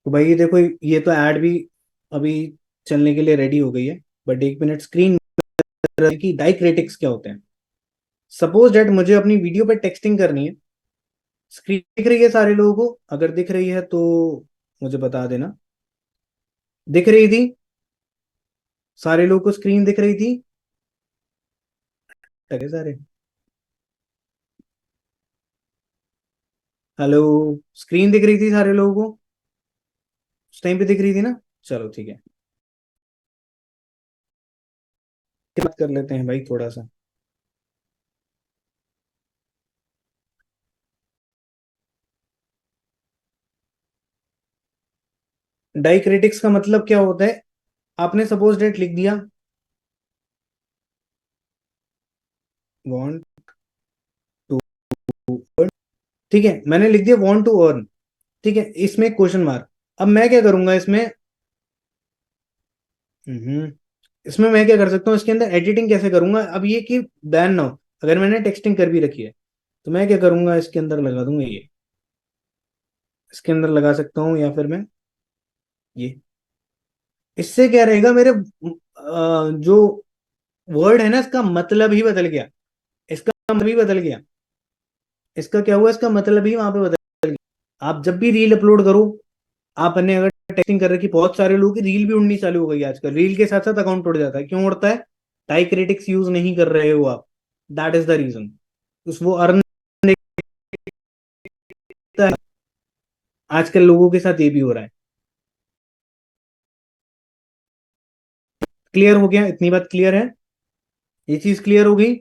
तो भाई ये देखो, ये तो ऐड भी अभी चलने के लिए रेडी हो गई है। बट एक मिनट, स्क्रीन की डाइक्रेटिक्स क्या होते हैं। सपोज डेट मुझे अपनी वीडियो पे टेक्सटिंग करनी है। स्क्रीन दिख रही है सारे लोगों को? अगर दिख रही है तो मुझे बता देना। दिख रही थी? सारे लोगों को स्क्रीन दिख रही थी? अरे सारे, हेलो, स्क्रीन दिख रही थी सारे लोगों को? उस टाइम पे दिख रही थी ना? चलो ठीक है, बात कर लेते हैं भाई थोड़ा सा। डाइक्रेटिक्स का मतलब क्या होता है? आपने सपोज डेट लिख दिया वांट टू, ठीक है, मैंने लिख दिया वांट टू अर्न। ठीक है, इसमें क्वेश्चन मार्क। अब मैं क्या करूंगा इसमें? हम्म, इसमें मैं क्या कर सकता हूँ, इसके अंदर एडिटिंग कैसे करूंगा? अब ये कि बैन ना हो, अगर मैंने टेक्सटिंग कर भी रखी है, तो मैं क्या करूंगा, इसके अंदर लगा दूंगा ये। इसके अंदर लगा सकता हूँ, या फिर मैं ये। इससे क्या रहेगा, मेरे जो वर्ड है ना, इसका मतलब ही बदल गया। इसका मतलब ही बदल गया। इसका क्या हुआ, इसका मतलब ही वहां पे बदल गया। आप जब भी रील अपलोड करो, आपने अगर टेक्सटिंग कर रखी, बहुत सारे लोगों की रील भी उड़नी चालू हो गई है आजकल। रील के साथ साथ अकाउंट उड़ जाता है। क्यों उड़ता है? टाई क्रिटिक्स यूज नहीं कर रहे हो आप। That is the reason. उस वो अर्न है। आजकल लोगों के साथ ये भी हो रहा है। क्लियर हो गया? इतनी बात क्लियर है? ये चीज क्लियर हो गई?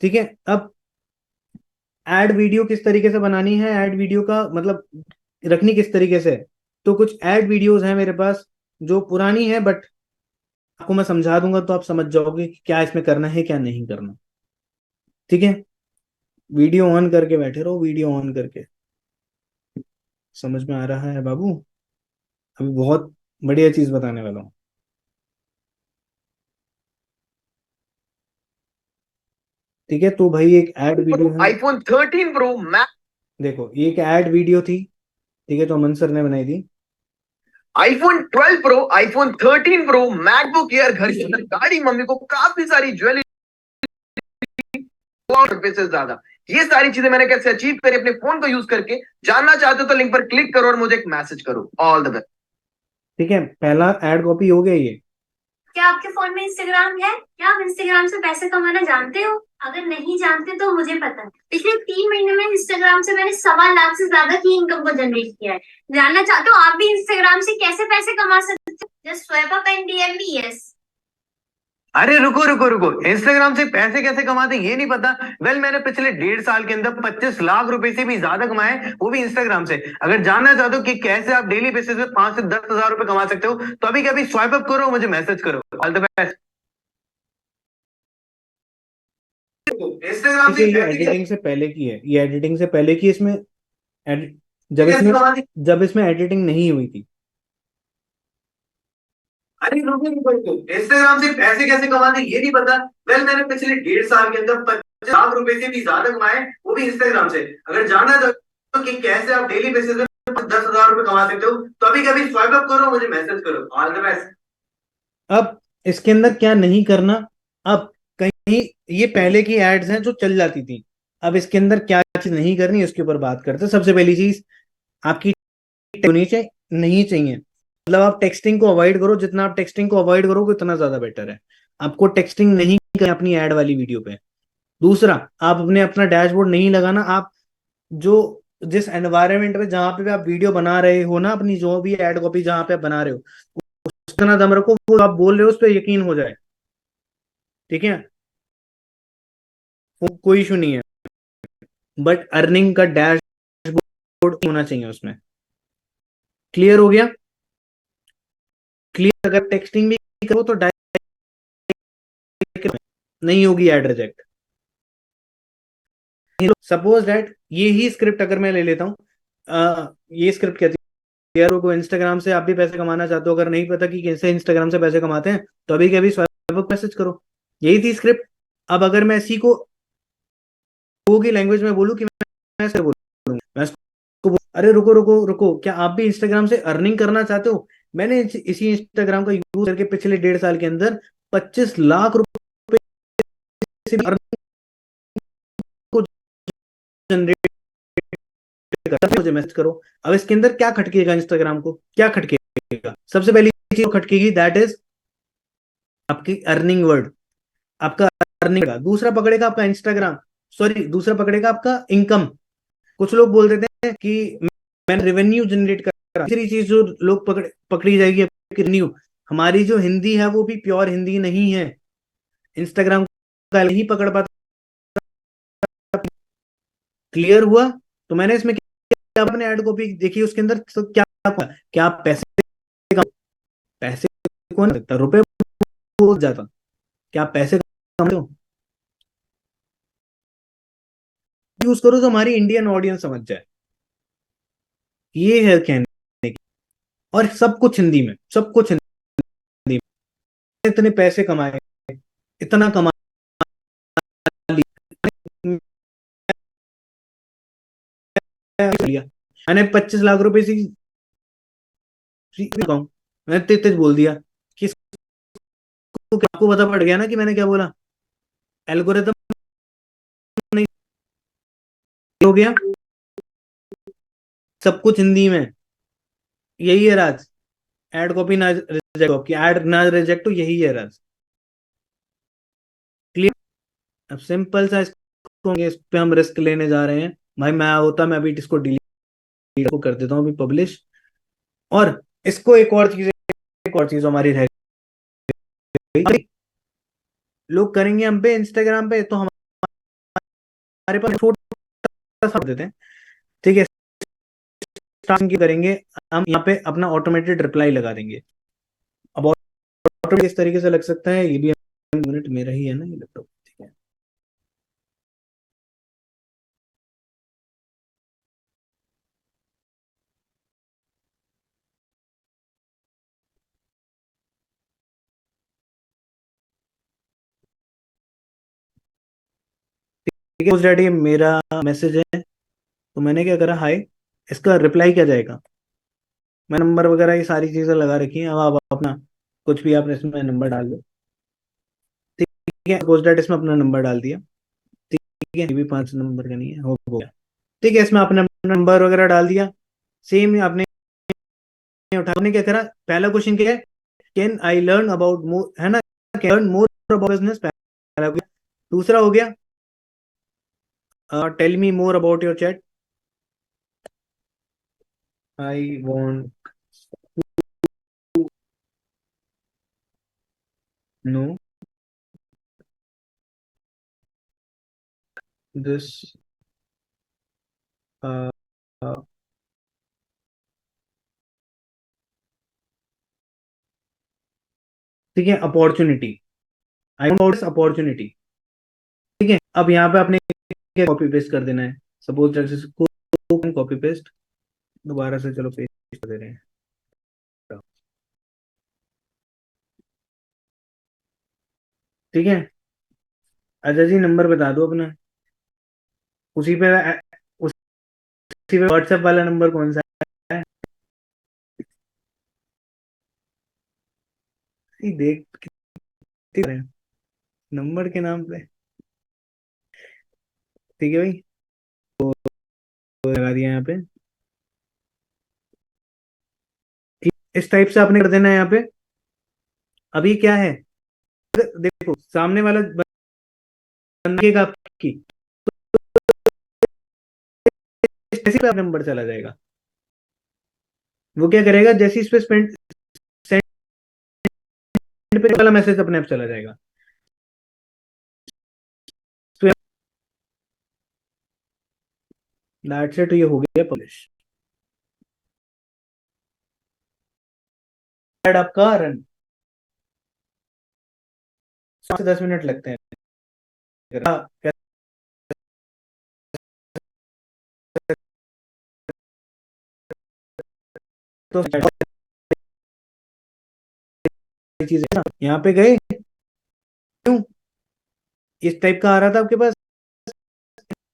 ठीक है। अब एड वीडियो किस तरीके से बनानी है, एड वीडियो का मतलब रखनी किस तरीके से है। तो कुछ एड वीडियोस हैं मेरे पास जो पुरानी है, बट आपको मैं समझा दूंगा तो आप समझ जाओगे कि क्या इसमें करना है क्या नहीं करना। ठीक है, वीडियो ऑन करके बैठे रहो, वीडियो ऑन करके। समझ में आ रहा है बाबू? अभी बहुत बढ़िया चीज बताने वाला हूँ। ठीक है, तो भाई एक एड वीडियो है, आईफोन 13 प्रो मैक्स, देखो ये एक एड वीडियो थी। ठीक है, तो अमन सर ने बनाई थी। IPhone 12 pro, iPhone 13 pro, MacBook air, घर की गाड़ी, मम्मी को काफी सारी ज्वेलरी से ज्यादा। ये सारी चीजें मैंने कैसे अचीव करी अपने फोन को यूज करके, जानना चाहते हो तो लिंक पर क्लिक करो और मुझे एक मैसेज करो। All the best. ठीक है, पहला एड कॉपी हो गया ये। क्या आपके फोन में इंस्टाग्राम है? क्या आप इंस्टाग्राम से पैसे कमाना जानते हो? अगर नहीं जानते तो मुझे पता है, पिछले 3 महीने में इंस्टाग्राम से मैंने 1.25 लाख से ज्यादा की इनकम को जनरेट किया है। जानना चाहते हो आप भी इंस्टाग्राम से कैसे पैसे कमा सकते हो? Just swipe up and DM me yes. अरे रुको रुको रुको, इंस्टाग्राम से पैसे कैसे कमाते हैं ये नहीं पता? मैंने पिछले 1.5 साल के अंदर 25 लाख रुपए से भी ज्यादा कमाए हैं, वो भी इंस्टाग्राम से। अगर जानना चाहते हो कि कैसे आप डेली बेसिस पे 5 से 10 हजार रुपए कमा सकते हो, तो अभी कभी स्वाइप अप करो, मुझे मैसेज करो। All the best. इंस्टाग्राम से ये एडिटिंग से पहले की है, ये एडिटिंग से पहले की। इसमें एडिट जब इसमें एडिटिंग नहीं हुई थी। अरे रुको रुको रुको, इंस्टाग्राम से पैसे कैसे कमाते हैं ये नहीं पता? मैंने पिछले 1.5 साल के अंदर 25 लाख रुपए से भी ज्यादा कमाए, वो भी इंस्टाग्राम से। अगर जानना चाहते हो कि कैसे आप डेली बेसिस पे 10 हजार रुपए कमा सकते हो, तो अभी कभी स्वाइप अप करो, मुझे मैसेज करो। All the best. अब इसके अंदर क्या नहीं करना? अब कहीं ये पहले की एड्स हैं जो चल जाती थी, अब इसके अंदर क्या चीज नहीं करनी उसके ऊपर बात करते हैं। सबसे पहली चीज आपकी होनी चाहिए, नहीं चाहिए, मतलब आप टेक्सटिंग को अवॉइड करो। जितना आप टेक्सटिंग को अवॉइड करोगे उतना ज्यादा बेटर है। आपको टेक्सटिंग नहीं करनी अपनी एड वाली वीडियो पे। दूसरा, आप अपने अपना डैशबोर्ड नहीं लगाना। आप जो जिस एनवायरनमेंट में जहां पे भी आप वीडियो बना रहे हो ना, अपनी जो भी एड कॉपी जहां पे आप बना रहे हो, उतना दम रखो, वो आप बोल रहे हो उस पर यकीन हो जाए। ठीक है, वो कोई इशू नहीं है, बट अर्निंग का डैशबोर्ड होना चाहिए उसमें। क्लियर हो गया? क्लियर। अगर टेक्सटिंग भी करो तो डायरेक्ट नहीं होगी एड रिजेक्ट। सपोज दैट ये ही स्क्रिप्ट अगर मैं ले लेता हूँ, ये स्क्रिप्ट कहती है यार को इंस्टाग्राम से आप भी पैसे कमाना चाहते हो, अगर नहीं पता कि कैसे इंस्टाग्राम से पैसे कमाते हैं, तो अभी के अभी स्वाइप मैसेज करो। यही थी स्क्रिप्ट। अब अगर मैं इसी को की लैंग्वेज में बोलूँ कि मैं ऐसे बोलूँ, मैं इसको अरे रुको रुको रुको, क्या आप भी इंस्टाग्राम से अर्निंग करना चाहते हो? मैंने इसी इंस्टाग्राम का यूज करके पिछले 1.5 साल के अंदर 25 लाख रुपए से अर्निंग को जनरेट कर, मुझे मैसेज करो। अब इसके अंदर क्या खटकेगा? इंस्टाग्राम को क्या खटकेगा? सबसे पहली चीज खटकेगी, दैट इज आपकी अर्निंग वर्ड, आपका अर्निंग का। दूसरा पकड़ेगा आपका इंस्टाग्राम, सॉरी, दूसरा पकड़ेगा आपका इनकम। कुछ लोग बोल देते हैं कि मैंने रेवेन्यू जनरेट करा। तीसरी चीज जो लोग पकड़ी जाएगी आपकी रेवेन्यू। हमारी जो हिंदी है वो भी प्योर हिंदी नहीं है, इंस्टाग्राम का नहीं पकड़ पाता। क्लियर हुआ? तो मैंने इसमें क्या अपने ऐड कॉपी देखी उसके अंदर, तो क्या आप पैसे कौन लगता रुपए हो जाता? क्या आप पैसे कमाते हो? यूज करो तो हमारी इंडियन ऑडियंस समझ जाए, ये है कहने की। और सब कुछ हिंदी में, सब कुछ हिंदी में। इतने पैसे कमाए, इतना कमा लिया मैंने 25 लाख रुपए से मैंने तेज तेज बोल दिया कि आपको पता पड़ गया ना कि मैंने क्या बोला। एल्गोरिदम नहीं हो गया, सब कुछ हिंदी में। यही है राज। एड कॉपी ना रिजेक्ट, आपकी एड ना रिजेक्ट हो, यही है राज। क्लियर? अब सिंपल सा इसको, इस पे हम रिस्क लेने जा रहे हैं। भाई मैं होता, मैं अभी इसको डिलीट कर देता हूँ, अभी पब्लिश। और इसको एक और चीज हमारी रह गई, लोग करेंगे हम पे इंस्टाग्राम पे, तो हमारे पास छोटा सा देते हैं। ठीक है, स्टार्टिंग की करेंगे, हम यहाँ पे अपना ऑटोमेटेड रिप्लाई लगा देंगे। अब ऑटोमेटिक इस तरीके से लग सकता है, ये भी मिनट मेरा ही है ना ये लैपटॉप। ठीक है, ठीक है, उस डैडी मेरा मैसेज है, तो मैंने क्या करा, हाय, इसका रिप्लाई क्या जाएगा? मैं नंबर वगैरह ये सारी चीजें लगा रखी हैं। अब आप अपना कुछ भी आपने इसमें नंबर डाल दो। ठीक है, पोस्ट डैट इसमें अपना नंबर डाल दिया। ठीक है, ये भी 5 नंबर का नहीं है, हो गया। ठीक है, इसमें आपने अपना नंबर वगैरह डाल दिया। सेम आपने उठाने क्या करा, पहला क्वेश्चन क्या है, can I learn about more, है ना, can learn more about business, पहला हो गया। दूसरा हो गया, tell me more about your chat, I want no this ठीक है, अपॉर्चुनिटी, आई वांट अपॉर्चुनिटी। ठीक है, अब यहाँ पे आपने कॉपी पेस्ट कर देना है। सपोज कॉपी पेस्ट, दोबारा से चलो पेस्ट कर दे रहे हैं। ठीक है, अच्छा जी, नंबर बता दो अपना। उसी पे उसी पे व्हाट्सएप वाला नंबर कौन सा है? ये देख कितने रहे हैं नंबर के नाम पे। ठीक है भाई, तो लगा दिया यहाँ पे। इस टाइप से आपने कर देना है यहाँ पे। अभी क्या है, देखो सामने वाला बंदे का आपकी जैसे पे नंबर चला जाएगा, वो क्या करेगा, जैसे इस पे सेंड पे वाला मैसेज अपने आप चला जाएगा। तो दैट्स इट, ये हो गया पब्लिश। ऐड आपका रन 7 से 10 मिनट लगते हैं। हाँ, तो चीजें यहाँ पे गए, क्यों इस टाइप का आ रहा था आपके पास।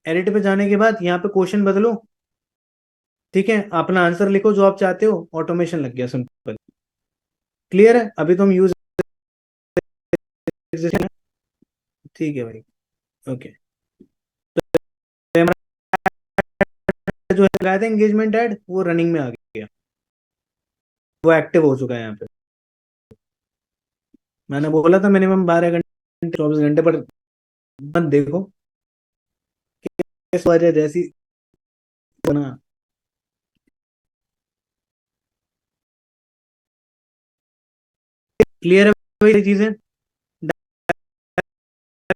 एडिट पे जाने के बाद यहाँ पे क्वेश्चन बदलो। ठीक है, अपना आंसर लिखो जो आप चाहते हो, ऑटोमेशन लग गया, सिंपल। क्लियर है, अभी तो हम यूज। ठीक है भाई, ओके। तो हमारा जो है लगाया था एंगेजमेंट ऐड, वो रनिंग में आ गया, वो एक्टिव हो चुका है यहाँ पे। मैंने बोला था मिनिमम 12 घंटे 24 घंटे पर। मत देखो किस वजह जैसी बना। क्लियर है भाई, ये चीजें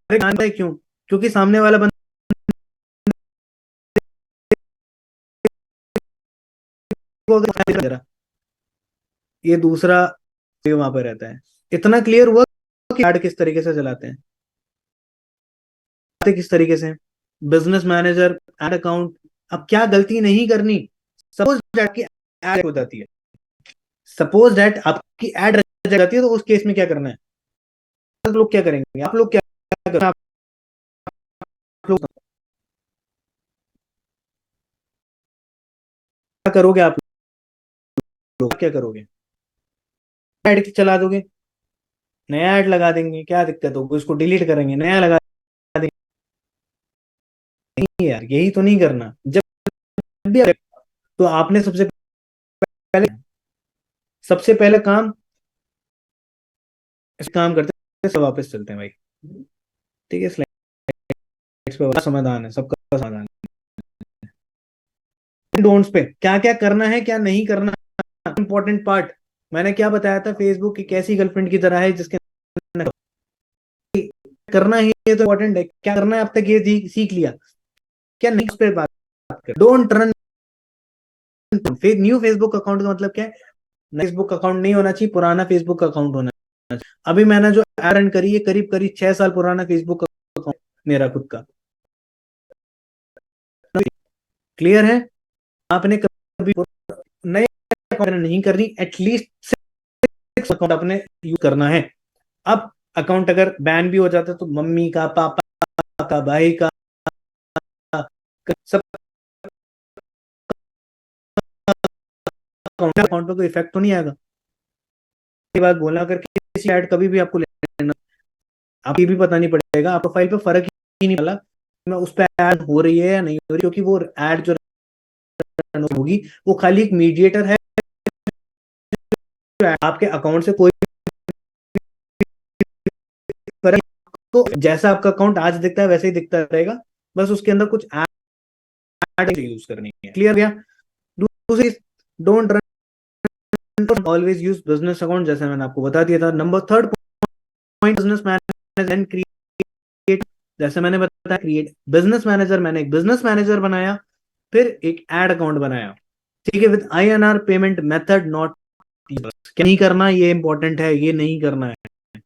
डायरेक्ट है क्यों, क्योंकि सामने वाला बंदा को अगर जरा ये दूसरा वहां पे रहता है। इतना क्लियर हुआ कि ऐड किस तरीके से चलाते हैं, किस तरीके से बिजनेस मैनेजर एड अकाउंट। अब क्या गलती नहीं करनी, सपोज दैट की ऐड हो जाती है, सपोज दैट आपकी ऐड रह जाती है, तो उस केस में क्या करना है, आप लोग क्या करेंगे, आप लोग क्या करेंगे, आप लोग क्या करोगे, आप लोग क्या करोगे, ऐड चला दोगे, नया ऐड लगा देंगे, क्या दिक्कत होगी, उसको डिलीट करेंगे, नया लगा देंगे। नहीं यार, यही तो नहीं करना। जब भी तो आपने पहले सबसे पहले काम इस काम करते हैं, सब वापस चलते हैं भाई। ठीक है, स्लाइड्स पे समाधान है, सबका समाधान है। डोंट्स पे क्या क्या करना है, क्या नहीं करना, इंपॉर्टेंट पार्ट। मैंने क्या बताया था, फेसबुक एक ऐसी गर्लफ्रेंड की तरह है जिसके करना ही ये तो इम्पोर्टेंट है, क्या करना है अब तक ये सीख लिया, क्या नहीं, उस पर बात कर। Don't run new Facebook account का मतलब क्या है, फेसबुक अकाउंट नहीं होना चाहिए, पुराना फेसबुक अकाउंट होना चाहिए। अभी मैंने जो रन करी है, करीब करीब 6 साल पुराना फेसबुक अकाउंट मेरा खुद का। क्लियर है, आपने कभी नए अकाउंट नहीं करनी, एटलीस्ट 6 अकाउंट अपने यूज करना है। अब अकाउंट अगर बैन भी हो जाता है, तो मम्मी का, पापा का, भाई का, सब अकाउंट पे कोई इफेक्ट तो नहीं आएगा। ये बात बोलना, अगर किसी ऐड कभी भी आपको लेना, आपको ये भी पता नहीं पड़ेगा, आप प्रोफाइल पे फर्क ही नहीं पड़ा मैं उस पर ऐड हो रही है या नहीं हो रही, क्योंकि वो ऐड जो run होगी, वो खाली एक मीडिएटर है, जो आपके अकाउंट से कोई फर्क, तो जैसा आपका अकाउंट आज दिखता है वैसे ही दिखता रहेगा, बस उसके अंदर कुछ ऐड यूज करनी है। क्लियर गया। दूसरी, don't run always use business account, जैसे मैंने आपको बता दिया था। Number third point, business manager and create जैसे मैंने बताया क्रिएट बिजनेस मैनेजर, मैंने एक बिजनेस मैनेजर बनाया, फिर एक एड अकाउंट बनाया, ठीक है, with INR payment method not, क्या नहीं करना, ये इंपॉर्टेंट है, ये नहीं करना है।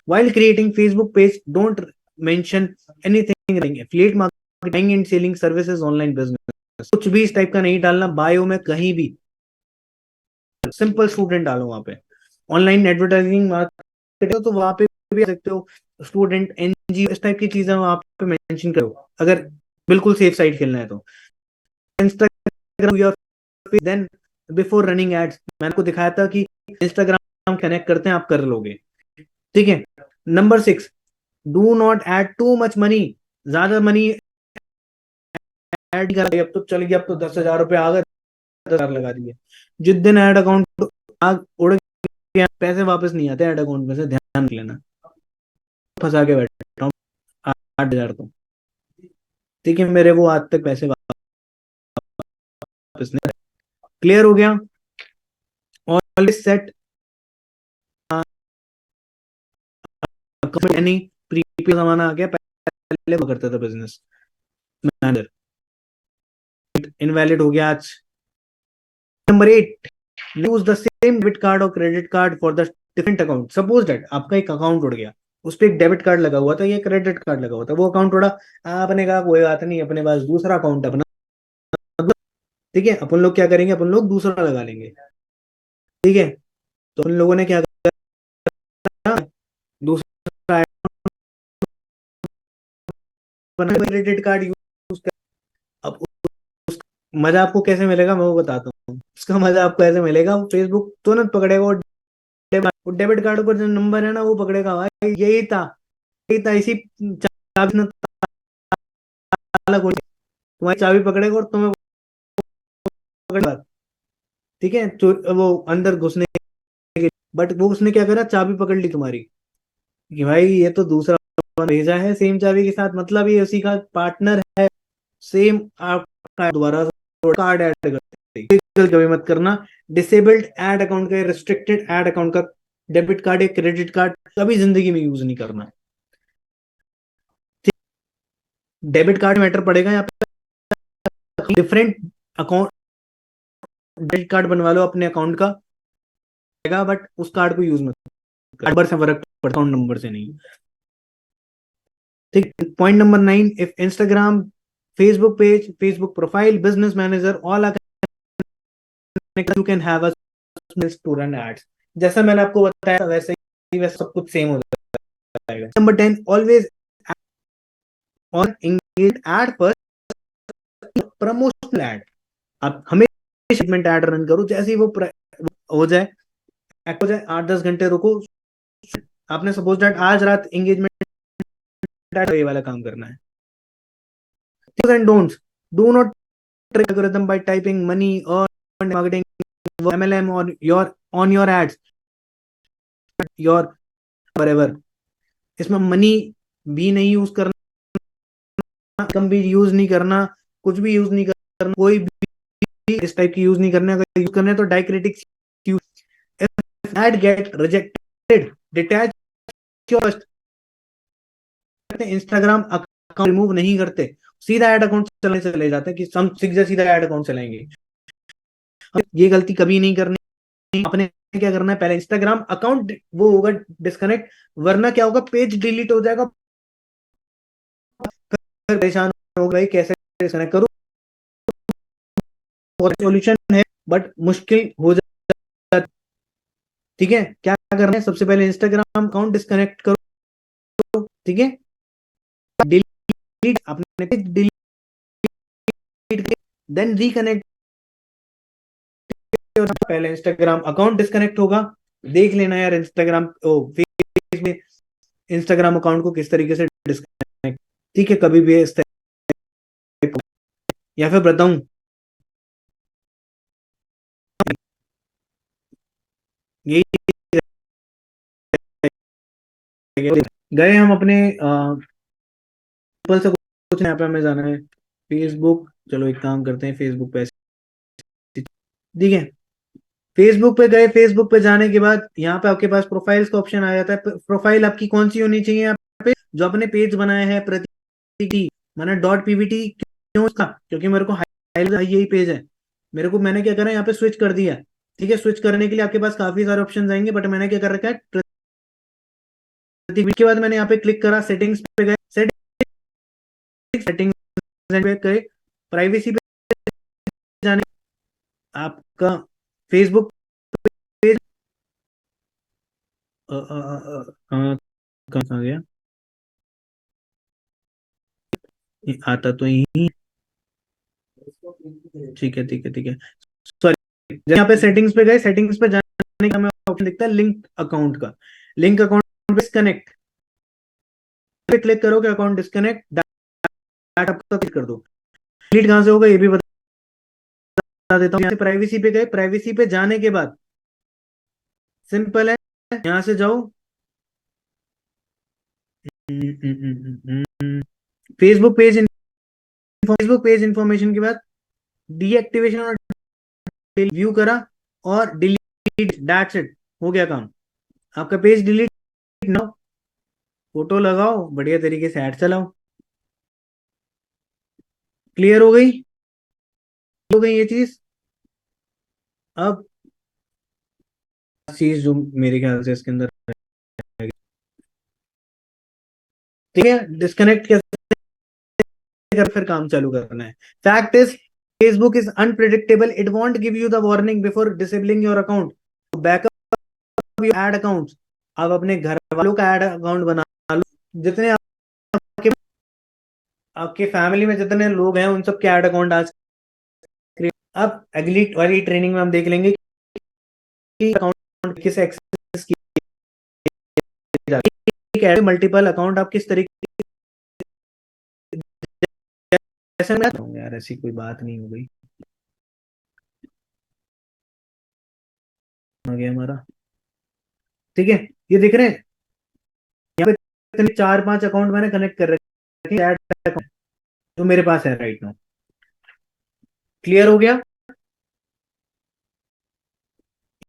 While creating Facebook page, don't mention anything like affiliate marketing and selling services, online business, कुछ भी इस टाइप का नहीं डालना बायो में कहीं भी। सिंपल स्टूडेंट डालो वहां पे। ऑनलाइन एडवर्टाइजिंग मार्केटिंग तो वहां पे भी आ सकते हो, स्टूडेंट, NGO, इस टाइप की चीजें वहां पे मेंशन करो, अगर बिल्कुल सेफ साइड खेलना है तो। Instagram your, then before running ads, मैंने आपको दिखाया था कि इंस्टाग्राम कनेक्ट करते हैं, आप कर लोगे, ठीक है। Number 6, do not add too much money, ज्यादा मनी ऐड कर, अब तो चल गया, अब तो 10,000 रुपये आ गए, 10,000 लगा दिए, जिस दिन ऐड अकाउंट आग उड़ गया, पैसे वापस नहीं आते ऐड अकाउंट में से, ध्यान रख लेना, फंसा के बैठा हूँ 8,000 तो, ठीक है, मेरे वो आज तक पैसे वापस नहीं। क्लियर हो गया? ऑलवेज सेट नहीं, प्रीपे जमाना आ गया, पहले वो करता था बिजनेस मैनेजर, इनवैलिड हो गया आज। Number 8, use the same debit card और credit card for the different account. Suppose that आपका एक अकाउंट उड़ गया, उस पर एक डेबिट कार्ड लगा हुआ था, ये क्रेडिट कार्ड लगा हुआ था, वो अकाउंट उड़ा, आपने कहा कोई बात नहीं, अपने पास दूसरा अकाउंट अपना, ठीक है, अपन लोग क्या करेंगे, अपन लोग दूसरा लगा लेंगे, ठीक है। तो उन लोगों ने क्या करा, दूसरा क्रेडिट कार्ड यूज कर। अब मजा आपको कैसे मिलेगा मैं वो बताता हूँ, उसका मजा आपको ऐसे मिलेगा, फेसबुक तुरंत पकड़ेगा, और डेबिट कार्ड पर जो नंबर है ना वो पकड़ेगा, भाई यही था, यही था, इसी चाबी ने ताला खोल, तुम्हारी चाबी पकड़ेगा और तुम्हें पकड़ेगा, ठीक है, वो अंदर घुसने के, बट वो उसने क्या करा, चाबी पकड़ ली तुम्हारी, कि भाई ये तो दूसरा भेजा है सेम चाबी के साथ, मतलब ये उसी का पार्टनर है, सेम आपका दोबारा कार्ड ऐड करते कभी मत करना। डिसेबल्ड ऐड अकाउंट का, रिस्ट्रिक्टेड ऐड अकाउंट का डेबिट कार्ड या क्रेडिट कार्ड कभी जिंदगी में यूज नहीं करना। डेबिट कार्ड मैटर पड़ेगा यहाँ पे, डिफरेंट अकाउंट, डेबिट कार्ड बनवा लो अपने अकाउंट का, बट उस कार्ड को यूज मत, नंबर से फर्क पड़ता, अकाउंट नंबर से नहीं, ठीक। Point number 9, if Instagram, Facebook page, Facebook profile, business manager, all are, you can have a to run ads. जैसा मैंने आपको बताया वैसे ही, वैसे सब कुछ सेम हो जाएगा। Number 10, always on engage ad पर प्रमोशनल एड, आप हमेशा सेगमेंट ऐड रन करो, जैसे ही वो हो जाए, एक्ट हो जाए, 8-10 घंटे रुको, आपने सपोज दैट आज रात एंगेजमेंट ये वाला काम करना है। And don'ts, do not trick algorithm by typing money और मार्केटिंग MLM और your own your ads, your whatever, इसमें मनी भी नहीं यूज करना, कम भी यूज नहीं करना, कुछ भी यूज नहीं करना, कोई भी इस टाइप की यूज नहीं करना, अगर यूज करने तो diacritics use. If ad get rejected, detach your, Instagram account remove नहीं करते, सीधा ऐड अकाउंट चले जाते हैं, कि हम सीधा ऐड अकाउंट चलाएंगे, ये गलती कभी नहीं करनी। आपने क्या करना है, पहले इंस्टाग्राम अकाउंट वो होगा डिस्कनेक्ट, वरना क्या होगा, पेज डिलीट हो जाएगा, फिर परेशान हो गई कैसे डिस्कनेक्ट करूं, सॉल्यूशन है बट मुश्किल हो जाता, ठीक है। क्या करना है, सबसे पहले इंस्टाग्राम अकाउंट डिस्कनेक्ट करो, ठीक है, डिलीट, आपने डिलीट, देन रिकनेक्ट, पहले इंस्टाग्राम अकाउंट डिस्कनेक्ट होगा, देख लेना यार इंस्टाग्राम फेस में इंस्टाग्राम अकाउंट को किस तरीके से डिस्कनेक्ट, ठीक है, कभी भी इस या फिर बताऊं, यही गए हम अपने से कुछ यहाँ पे हमें जाना है, फेसबुक, चलो एक काम करते हैं, फेसबुक पे, ठीक है, फेसबुक पे गए, फेसबुक पे जाने के बाद यहाँ पे आपके पास प्रोफाइल्स का ऑप्शन आ जाता है, प्रोफाइल आपकी कौन सी होनी चाहिए, यहाँ पे जो अपने पेज बनाए हैं मैंने डॉट पीवीटी क्यों इसका, क्योंकि मेरे को यही पेज है। मेरे को मैंने क्या करा यहाँ पे स्विच कर दिया। ठीक है, स्विच करने के लिए आपके पास काफी सारे ऑप्शन आएंगे, बट मैंने क्या कर रखा है, के बाद मैंने यहाँ पे क्लिक करा, सेटिंग्स पे गए, सेटिंग्स पे गए, प्राइवेसी पे जाने, आपका फेसबुक पेज कहाँ कहाँ गया, ये आता तो यही। ठीक है ठीक है ठीक है, सॉरी, यहाँ पे सेटिंग्स पे गए, सेटिंग्स पे जाने का हमें ऑप्शन दिखता है लिंक अकाउंट का। लिंक अकाउंट डिस्कनेक्ट पे क्लिक करोगे, अकाउंट डिस्कनेक्ट, डाटा आपका क्लिक कर दो। डिलीट कहाँ से होगा ये भी बता देता हूँ। यहाँ से प्राइवेसी पे गए, प्राइवेसी पे जाने के बाद सिंपल है, यहाँ से जाओ, Facebook page, Facebook page information के बाद डीएक्टिवेशन और व्यू करा और डिलीट, दैट्स इट, हो गया काम, आपका पेज डिलीट ना। फोटो लगाओ, बढ़िया तरीके से ऐड चलाओ। क्लियर हो गई ये चीज। अब चीज जो मेरे ख्याल से इसके अंदर, ठीक है, डिस्कनेक्ट कैसे कर, फिर काम चालू करना है। Fact is Facebook is unpredictable, it won't give you the warning before disabling your account, backup your ad account. आप अपने घर वालों का एड अकाउंट बना लो, जितने आपके आपके फैमिली में जितने लोग हैं उन सब के एड अकाउंट आज create। अब अगली वाली ट्रेनिंग में हम देख लेंगे कि अकाउंट किस एक्सेस किया जाता है, मल्टीपल अकाउंट आप किस तरीके, ऐसे में यार ऐसी कोई बात नहीं हो गई, आ गया हमारा। ठीक है, ये देख रहे हैं यहाँ पे इतने 4-5 अकाउंट मैंने कनेक्ट कर रखे हैं, ऐड अकाउंट जो मेरे पास है राइट नाउ। क्लियर हो गया,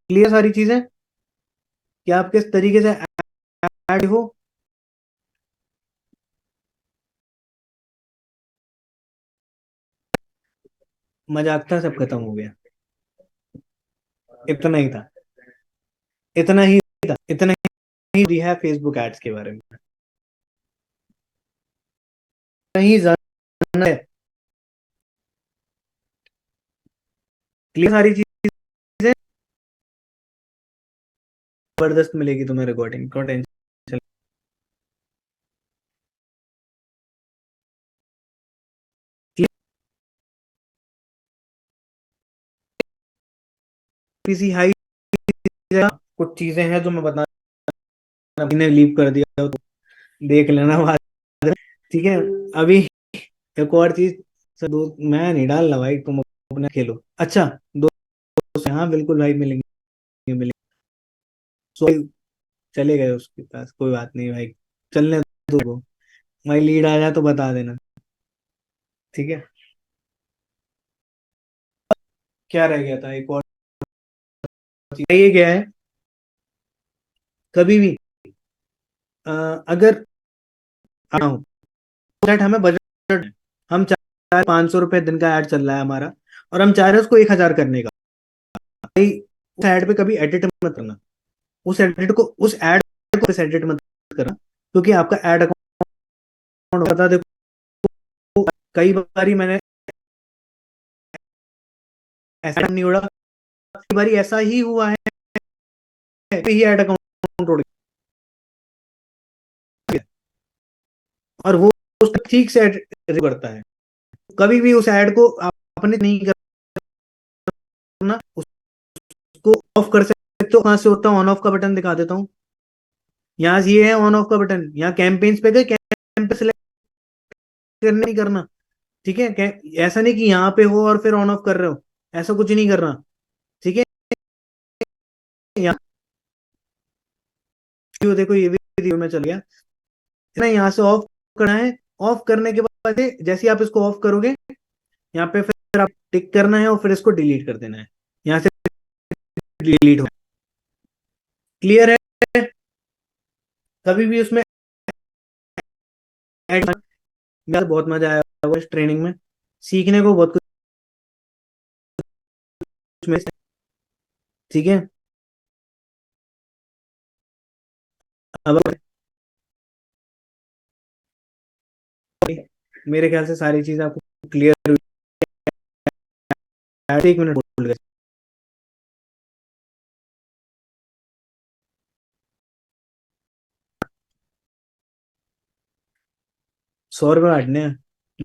क्लियर सारी चीजें कि आप किस तरीके से ऐड हो। मजाक था, सब खत्म हो गया, इतना ही था, इतना ही था, इतना ही है फेसबुक एड्स के बारे में, नहीं जानना है। क्लियर सारी चीजें, जबरदस्त मिलेगी तुम्हें रिकॉर्डिंग, को टेंशन। पीसी हाई, कुछ चीजें हैं जो मैं बता, ने लीव कर दिया हो तो देख लेना बाद में। ठीक है, अभी एक और चीज, दो मैं नहीं डालना भाई, तुम अपना खेलो। अच्छा, दोस्त, हाँ बिल्कुल भाई, मिलेंगे मिलेंगे। सो चले गए उसके पास, कोई बात नहीं भाई, चलने दो वो, भाई लीड आ जाए तो बता देना। ठीक है, क्या रह गया था, एक और चीज ये क्या है, कभी भी अगर आना हो, बजट हमें बजट, हम चाह 500 रुपये दिन का ऐड चल रहा है हमारा, और हम चाह रहे हैं उसको 1000 करने का, भाई उस ऐड पे कभी एडिट मत करना, उस एडिट को, उस ऐड को एडिट मत करना, क्योंकि आपका ऐड अकाउंट बता, देखो कई बारी मैंने ऐसा नहीं उड़ा, कई बारी ऐसा ही हुआ है ही ऐड अकाउंट उड़ गया, और वो उसका ठीक से ऐड करता है। कभी भी उस ऐड को आपने नहीं करना, उसको ऑफ कर सकते हो। कहां से होता है, ऑन ऑफ का बटन दिखा देता हूँ, यहाँ ये है ऑन ऑफ का बटन, यहाँ कैंपेन्स पे गए, कैंपेन सेलेक्ट करने नहीं करना। ठीक है, ऐसा नहीं कि यहाँ पे हो और फिर ऑन ऑफ कर रहे हो, ऐसा कुछ नहीं करना। ठीक है, यहाँ देखो ये भी में चल गया, इतना यहाँ से ऑफ करना है। ऑफ करने के बाद जैसे ही आप इसको ऑफ करोगे, यहाँ पे फिर आप टिक करना है और फिर इसको डिलीट कर देना है, यहाँ से डिलीट हो। क्लियर है, कभी भी उसमें ऐड मेरा बहुत मजा आया हुआ इस ट्रेनिंग में, सीखने को बहुत कुछ मिला। ठीक है, अब मेरे ख्याल से सारी चीज आपको क्लियर हुई है। एक मिनट बोल गए। 100 रुपये काटने हैं,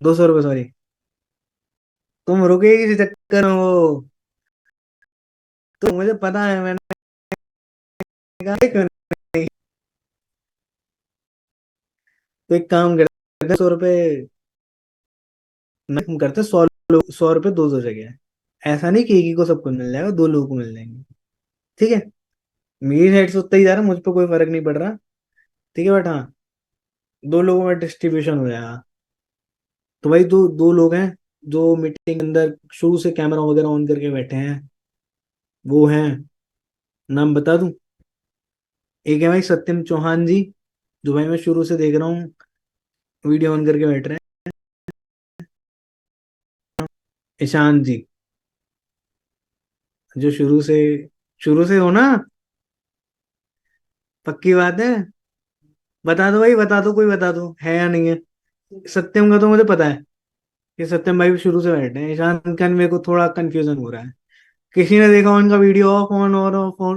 200 रुपये सॉरी। तुम रुके किसी चक्कर में वो, तो मुझे पता है, मैंने कहा एक मिनट। तो एक काम करते हैं, 100 रुपये हम करते हैं, 100 रुपये दो दो जगह। ऐसा नहीं कि एक ही को सबको मिल जाएगा, 2 लोगों को मिल जाएंगे। ठीक है, मेरी साइड से उतना ही जा रहा है, मुझ पर कोई फर्क नहीं पड़ रहा। ठीक है, बट हाँ, 2 लोगों में डिस्ट्रीब्यूशन हो जाएगा। तो भाई दो दो लोग हैं जो मीटिंग के अंदर शुरू से कैमरा वगैरह ऑन करके बैठे हैं। वो हैं, नाम बता दूं? एक है भाई सत्यम चौहान जी, जो भाई मैं शुरू से देख रहा हूँ वीडियो ऑन करके बैठ रहे हैं। ईशान जी, जो शुरू से हो ना, पक्की बात है? बता दो भाई, बता दो, कोई बता दो है या नहीं है। सत्यम का तो मुझे पता है कि सत्यम भाई शुरू से बैठे हैं। ईशान का मेरे को थोड़ा कंफ्यूजन हो रहा है। किसी ने देखा उनका वीडियो ऑफ ऑन और ऑफ ऑन